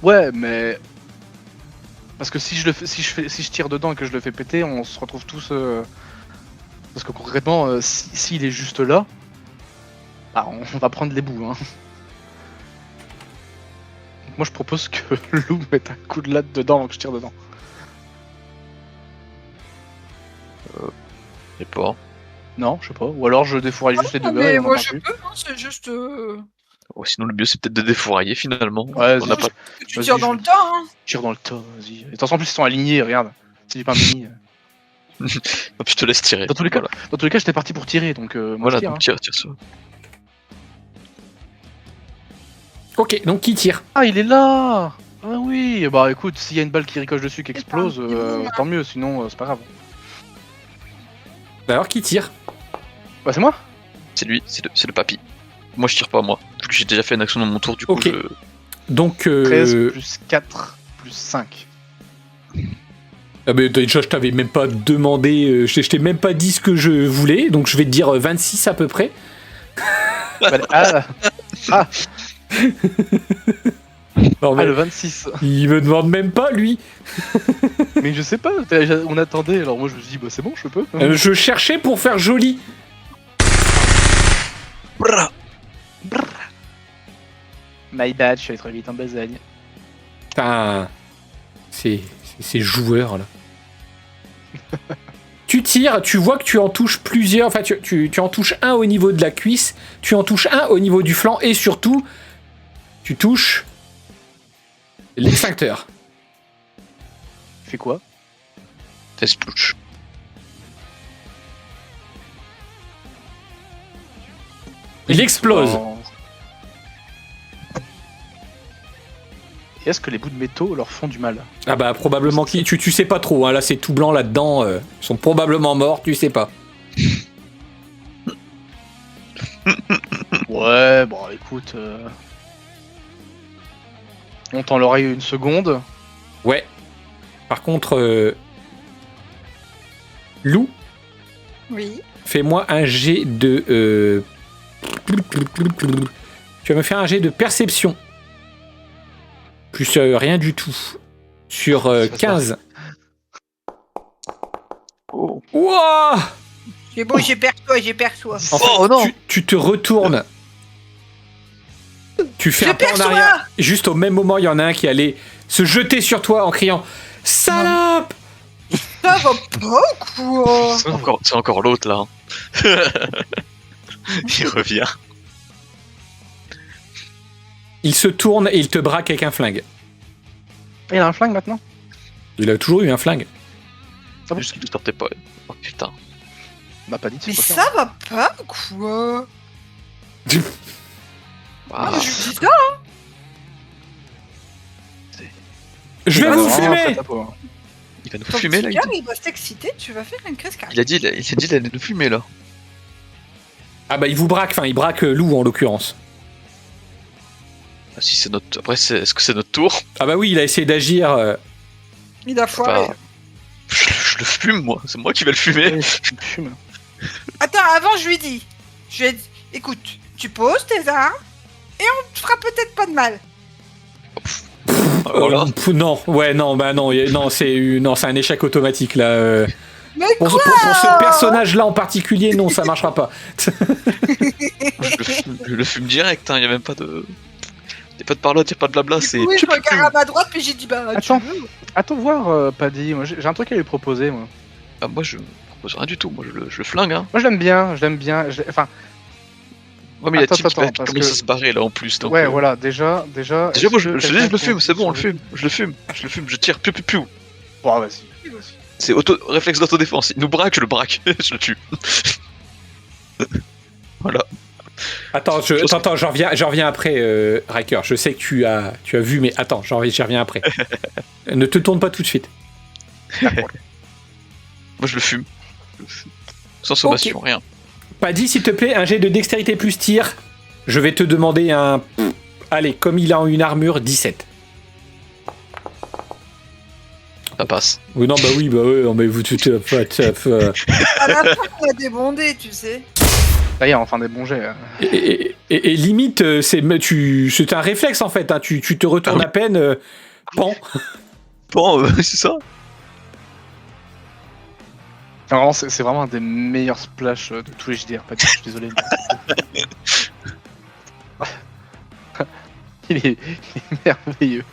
Ouais, mais parce que si je tire dedans et que je le fais péter, on se retrouve tous. Parce que concrètement, s'il est juste là, bah, on va prendre les bouts. Hein. Donc moi, je propose que Lou mette un coup de latte dedans avant que je tire dedans. Je sais pas. Non, je sais pas. Ou alors je défouraille juste les deux Ah, gars. mais Et on en moi parle je plus. peux, hein, c'est juste Oh, sinon, le mieux, c'est peut-être de défourailler finalement. Ouais, On n'a pas... que tu Vas-y, tires je- dans le tas. Hein. Tire dans le tas, vas-y. Et attention, en plus, ils sont alignés, regarde. C'est du pain mini. Hop, je te laisse tirer. Dans tous les cas, Voilà, Dans tous les cas, j'étais parti pour tirer, donc moi voilà je tire. donc Hein. tire sur. Ok, donc qui tire? Ah, il est là. Ah oui, bah écoute, s'il y a une balle qui ricoche dessus, qui explose, pas un petit bout, là. tant mieux, sinon c'est pas grave. Alors qui tire? Bah c'est moi. C'est lui, c'est le papy. Moi, je tire pas, moi. Vu que j'ai déjà fait une action dans mon tour, du coup, Ok. je... Donc 13 plus 4 plus 5. ah mais déjà je t'avais même pas demandé, je t'ai même pas dit ce que je voulais, donc je vais te dire 26 à peu près. Ah, Non, mais le 26. il me demande même pas lui. Mais je sais pas, on attendait, alors moi je me suis dit, bah c'est bon, je peux. Je cherchais pour faire joli. Brrr. My bad, je suis allé très vite en besogne. Putain, ces joueurs là. Tu tires, tu vois que tu en touches plusieurs, enfin tu en touches un au niveau de la cuisse, tu en touches un au niveau du flanc et surtout tu touches l'extincteur. Fais quoi? Fais sploosh. Il explose. Oh. Et est-ce que les bouts de métaux leur font du mal? Ah bah probablement qui, tu sais pas trop, hein, là c'est tout blanc là-dedans, ils sont probablement morts, tu sais pas. Ouais, bon écoute. On tend l'oreille une seconde. Ouais. Par contre, Lou, Oui. fais-moi un jet de... Tu vas me faire un jet de perception. Plus rien du tout. Sur 15. Oh. Wouah! C'est bon, j'aperçois. En fait, Oh, non. tu te retournes. Tu fais un pas en J'aperçois. arrière. Juste au même moment, il y en a un qui allait se jeter sur toi en criant « Salope !» Ça va pas quoi? C'est encore l'autre, là. Il revient. Il se tourne et il te braque avec un flingue. Il a un flingue maintenant? Il a toujours eu un flingue. Ah bon? Juste qu'il ne sortait pas. Oh putain. On m'a pas dit de Mais se ça va pas quoi? Ah, Je dis ça. Je vais Ah, vous c'est fumer! il va nous Ton fumer, petit là. gars, il va s'exciter, tu vas faire une crise cardiaque. Il a dit il allait nous fumer, là. Ah bah il vous braque, enfin il braque Lou en l'occurrence. Ah, si c'est notre... Après, est-ce que c'est notre tour? Ah, Ah bah oui, il a essayé d'agir. Il a foiré. Bah, je le fume, moi. C'est moi qui vais le fumer. Je fume. Attends, avant je lui dis. Je lui ai dit, écoute, tu poses tes armes et on te fera peut-être pas de mal. Voilà. Non, ouais, non, bah non, non, c'est un échec automatique là. Mais Pour quoi? ce personnage-là en particulier, non, ça marchera pas. Je le fume direct, hein. Il y a même pas de... Y'a pas de parlotte, y'a pas de blabla, c'est... Oui, je regarde à ma droite, puis j'ai dit, bah, Attends. tu veux. Attends voir, Paddy. Moi, j'ai un truc à lui proposer, moi. Ah, moi, je propose rien du tout. Moi, je le flingue, hein. Moi, je l'aime bien, Enfin, Ouais, mais il y a Attends, Tim qui attends, parce commence que- à se barrer, là, en plus. Donc, ouais, voilà, déjà. Déjà, moi, je le fume, c'est bon, on le fume. Je le fume, je tire, piou piou piou. Bon, vas-y. C'est réflexe d'autodéfense. Il nous braque, je le braque. Je le tue. Voilà. Attends, j'en reviens après, Riker. Je sais que tu as vu, mais attends, j'y reviens après. Ne te tourne pas tout de suite. Moi, je le fume. Sans sommation, rien. Paddy, s'il te plaît, un jet de dextérité plus tir. Je vais te demander un... Allez, comme il a une armure, 17. Ça passe. Oui, non, bah oui, non, mais vous, tu À la fin, on a débondé, tu sais. Ça y est, enfin des bons jets. et limite, c'est un réflexe en fait. Hein, tu te retournes Ah oui. à peine, pan. Bon, c'est ça. Vraiment, c'est vraiment un des meilleurs splash de tous les JDR. Pas du tout, je suis désolé. il est merveilleux.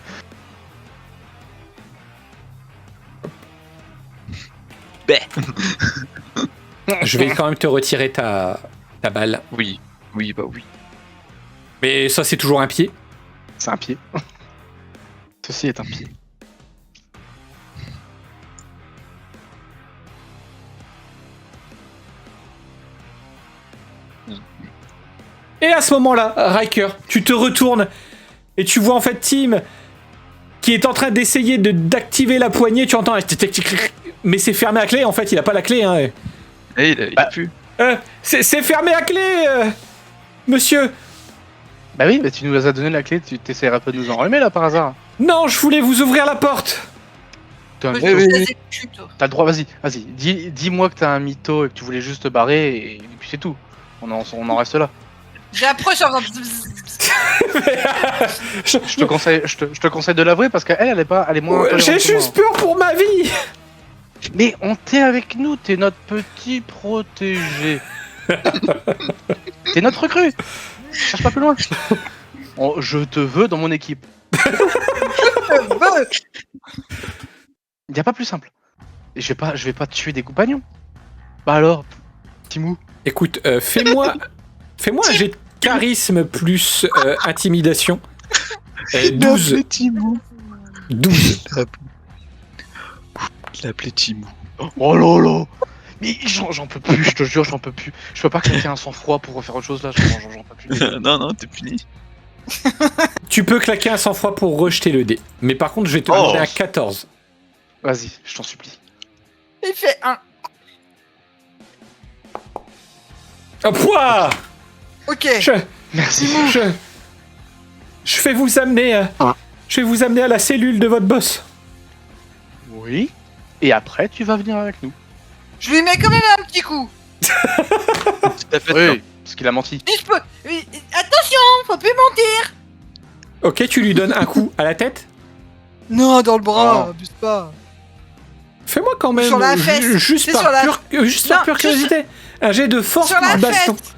Je vais quand même te retirer ta balle. Oui, bah oui. Mais ça, c'est toujours un pied. C'est un pied. Ceci est un pied. Et à ce moment-là, Riker, tu te retournes et tu vois en fait Tim qui est en train d'essayer d'activer la poignée. Tu entends, mais c'est fermé à clé. En fait, il a pas la clé. Hein. Et il a pu. C'est fermé à clé, monsieur. Bah oui, mais tu nous as donné la clé, tu t'essaierais pas de nous enrhumer là par hasard. Non, je voulais vous ouvrir la porte. T'es un Moi, mytho. je te laisse les culs, toi. T'as le droit, vas-y. Dis-moi que t'es un mytho et que tu voulais juste te barrer et puis c'est tout. On en reste là. J'approche en faisant Je te conseille de l'avouer parce qu'elle est pas, elle est moins. Ouais, j'ai intolérante que moi. juste peur pour ma vie. Mais t'es avec nous, t'es notre petit protégé. T'es notre recrue. Cherche pas plus loin. Je te veux dans mon équipe. Y a pas plus simple. Et je vais pas tuer des compagnons. Bah alors, Timou. Écoute, fais-moi un jet de charisme plus intimidation. 12. 12. Il l'a appelé Timou. Oh là là. Mais j'en peux plus, je te jure, j'en peux plus. Je peux pas claquer un sang-froid pour refaire autre chose là, j'en peux plus. non, t'es puni. Tu peux claquer un sang-froid pour rejeter le dé. Mais par contre, je vais te demander un 14. Vas-y, je t'en supplie. Il fait un. Oh, pouah. Ok. Merci. Je vais vous amener à la cellule de votre boss. Oui. Et après, tu vas venir avec nous. Je lui mets quand même un petit coup. T'as fait Oui, parce qu'il a menti. Et je peux. Oui, attention, faut plus mentir. Ok, tu lui donnes un coup à la tête. Non, dans le bras, Oh. abuse pas. Fais-moi quand même, Sur la fesse. juste C'est par sur la- pure Non, pure curiosité, un jet de force Sur la plus baston. fesse.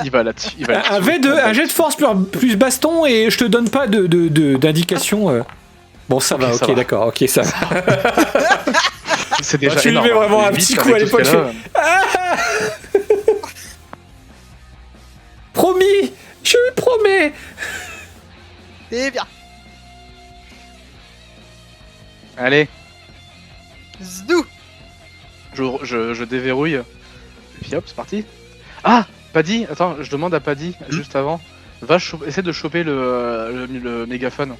Il va là-dessus. Il va là-dessus. Un V2, un jet de force plus baston et je te donne pas d'indication. Bon, ça Ok, va, ça ok, va. d'accord, ok, ça va. C'est déjà Tu lui énorme. mets vraiment un Vite, petit avec coup à tout l'épaule, ce qu'elle a. Promis, je promets. C'est bien. Allez, Zdou. je déverrouille. Et puis hop, c'est parti. Ah, Paddy, attends, je demande à Paddy, juste avant, essaie de choper le mégaphone.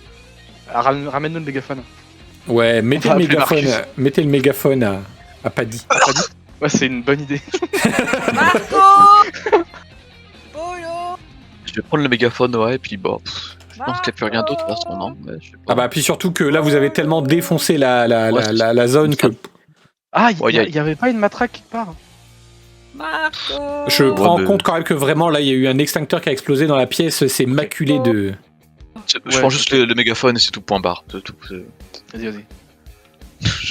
Ramène-nous le mégaphone. Ouais, mettez On le va appeler mégaphone, Marcus. mettez le mégaphone à Paddy. Paddy Ouais, c'est une bonne idée. Marco. Polo. Je vais prendre le mégaphone, ouais, et puis bon, je pense qu'il n'y a plus rien d'autre de toute façon, non ouais, je sais pas. Ah bah puis surtout que là vous avez tellement défoncé la zone que Ah, Ouais, il y avait pas une matraque qui part. Marco. je prends en mais- compte quand même que vraiment là il y a eu un extincteur qui a explosé dans la pièce, c'est maculé de... Je prends juste le mégaphone et c'est tout, point barre. C'est tout. Vas-y.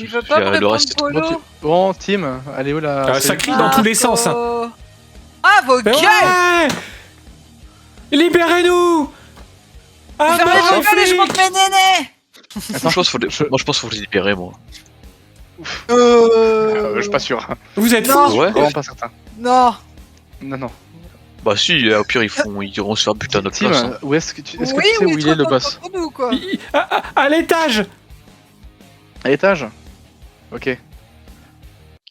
Il veut pas me Le répondre, reste, c'est tout. Polo. Bon, Tim, allez où là Ah, ça crie dans tous les sens. Hein. Ah, vos Mais gueules. ouais, libérez-nous. Ah Fermez non, vos gueules et je flic. monte mes nénés. Attends, je pense qu'il faut les libérer, moi. Je suis pas sûr. Vous êtes Non. fous. Ouais. Vraiment pas certain. Non. Non. Bah si, au pire, ils iront se faire buter à notre Tim, place. Hein. où est-ce que tu sais Oui, où il est le trop boss contre nous, quoi. À l'étage. À l'étage. Ok.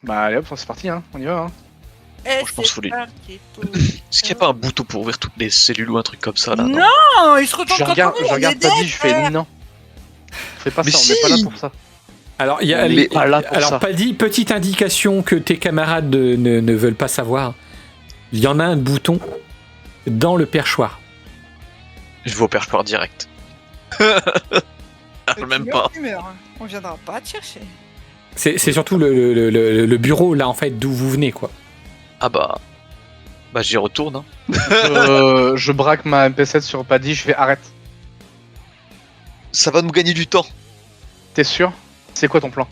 Bah allez hop, c'est parti, hein. On y va. Hein. Eh, je pense c'est faut les- parti pour- Est-ce qu'il n'y a pas un bouton pour ouvrir toutes les cellules ou un truc comme ça là Non, il se retourne Je contre regarde, nous, je on regarde est Paddy, dead, je fais frère. non. Fais pas Mais ça, on est pas là si. pour ça. Alors il y a On est pas là pour alors ça. Paddy, petite indication que tes camarades ne veulent pas savoir. Il y en a un bouton dans le perchoir. Je vais au perchoir direct. charge même pas. Tu meurs, hein. On viendra pas te chercher. C'est surtout le bureau, là, en fait, d'où vous venez, quoi. Ah bah j'y retourne. Hein. Je braque ma MP7 sur Paddy, je fais arrête. Ça va nous gagner du temps. T'es sûr? C'est quoi ton plan?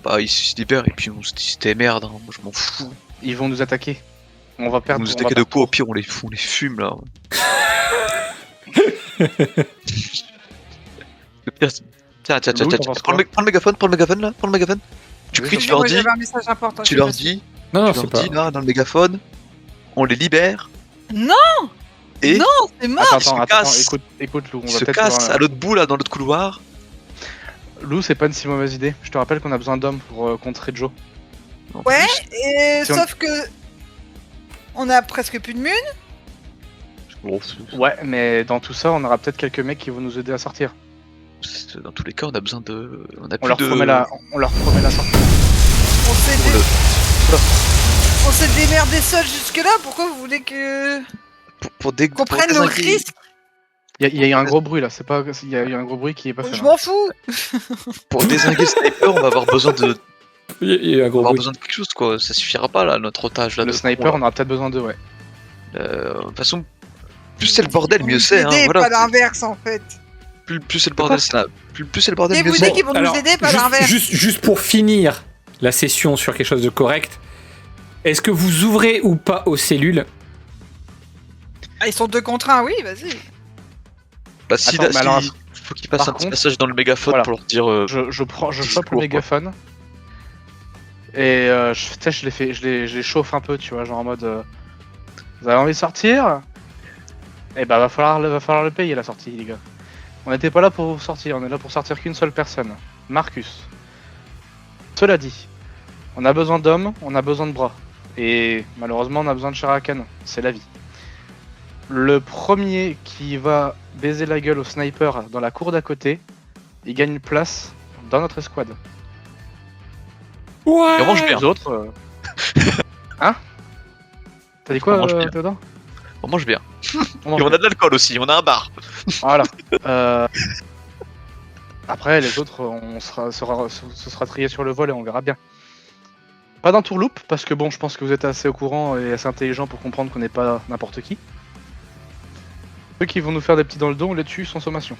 Bah ils se libèrent et puis on se dit c'était merde. Hein. Moi je m'en fous. Ils vont nous attaquer. On va Ils perdre. nous on va attaquer de perdre. quoi? Au pire on les fume là. Le pire, tiens, Lou, t'en penses prends le mégaphone, là, prends le mégaphone. Tu cries, tu leur Moi, dis, j'avais un message important. tu je sais leur pas si- dis, Non, tu c'est leur pas... dis là dans le mégaphone, on les libère. Non, Et non, c'est mort. Attends, se attends, casse. écoute Lou, on ils va se peut-être cassent voir, à l'autre bout là, dans l'autre couloir. Lou, c'est pas une si mauvaise idée. Je te rappelle qu'on a besoin d'hommes pour contrer Joe. En Ouais, plus, et Si on- sauf que on a presque plus de mune. bon, Ouais, mais dans tout ça, on aura peut-être quelques mecs qui vont nous aider à sortir. dans tous les cas, on a besoin de, on a On plus leur de. promet la sortie. On s'est Pour dé- le- on s'est démerdé seul jusque-là. Pourquoi vous voulez que qu'on pour prenne nos désinguer- risques? Il y a eu un gros bruit là, c'est pas. Il y a eu un gros bruit qui est pas fait. Je hein. m'en fous. Pour désinguer le sniper, on va avoir besoin de, Il y a un on gros va avoir bruit. besoin de quelque chose quoi. Ça suffira pas là, notre otage là. Le de sniper, con, on aura peut-être besoin d'eux, ouais. là. De toute façon, plus c'est le bordel, Vous mieux nous c'est. Hein, aidez, voilà. pas l'inverse en fait. Plus c'est le bordel, c'est la... plus c'est le bordel, Et mieux vous c'est. dites qu'ils vont nous aider, pas l'inverse. juste pour finir la session sur quelque chose de correct, est-ce que vous ouvrez ou pas aux cellules? Ah, ils sont 2 contre 1, oui, vas-y. Bah si, Attends, mais alors, faut qu'ils passent par un petit contre- message dans le mégaphone Voilà. pour leur dire. Je chope le secours, quoi. mégaphone. Et je les chauffe un peu, tu vois, genre en mode. Vous avez envie de sortir? Eh bah va falloir le payer la sortie, les gars. On n'était pas là pour vous sortir, on est là pour sortir qu'une seule personne. Marcus. Cela dit, on a besoin d'hommes, on a besoin de bras. Et malheureusement, on a besoin de chair à canon. C'est la vie. Le premier qui va baiser la gueule au sniper dans la cour d'à côté, il gagne une place dans notre escouade. Ouais. Et on mange bien. Les autres. Hein? T'as dit quoi, On mange bien. Théodore? On mange bien. On mange Et on a de l'alcool aussi, on a un bar. Voilà. Après, les autres, ce sera trié sur le vol et on verra bien. Pas d'entourloupe, parce que bon, je pense que vous êtes assez au courant et assez intelligent pour comprendre qu'on n'est pas n'importe qui. Ceux qui vont nous faire des petits dans le dos, on les tue sans sommation.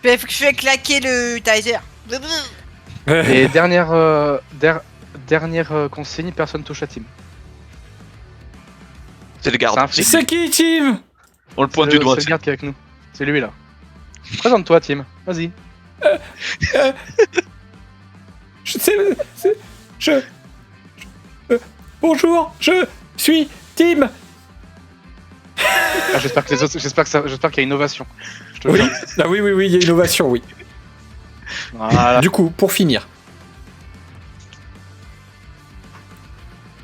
Je fais claquer le taser. Et dernière consigne, personne touche à Tim. C'est le garde. C'est un flic. C'est qui, Tim? On le pointe C'est du doigt. le garde qui est avec nous. C'est lui là. Présente-toi, Tim. Vas-y. Bonjour, je suis Tim. Ah, j'espère qu'il y a innovation. Je te Oui, jure. ah oui, il y a innovation, oui. Voilà. Du coup, pour finir,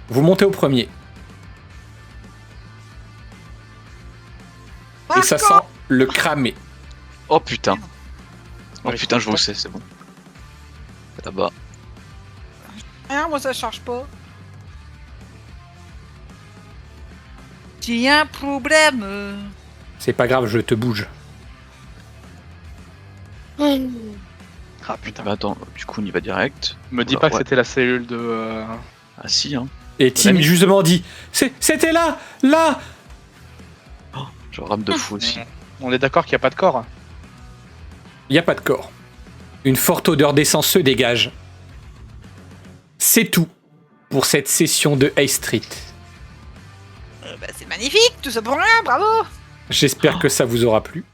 vous montez au premier. Et ça sent le cramé. Oh putain. Oh Ouais, putain, je vous sais, c'est bon. Là-bas. Hein, moi ça charge pas. J'ai un problème. C'est pas grave, je te bouge. Ah putain. Mais attends, du coup on y va direct. Me dis Ouais. pas que c'était la cellule de. Ah si, hein. Et Tim ami. justement dit, c'était là. Je rame de fou aussi. On est d'accord qu'il n'y a pas de corps. Il n'y a pas de corps. Une forte odeur d'essence se dégage. C'est tout pour cette session de High Street. Bah, c'est magnifique, tout ça pour rien, bravo. J'espère que ça vous aura plu.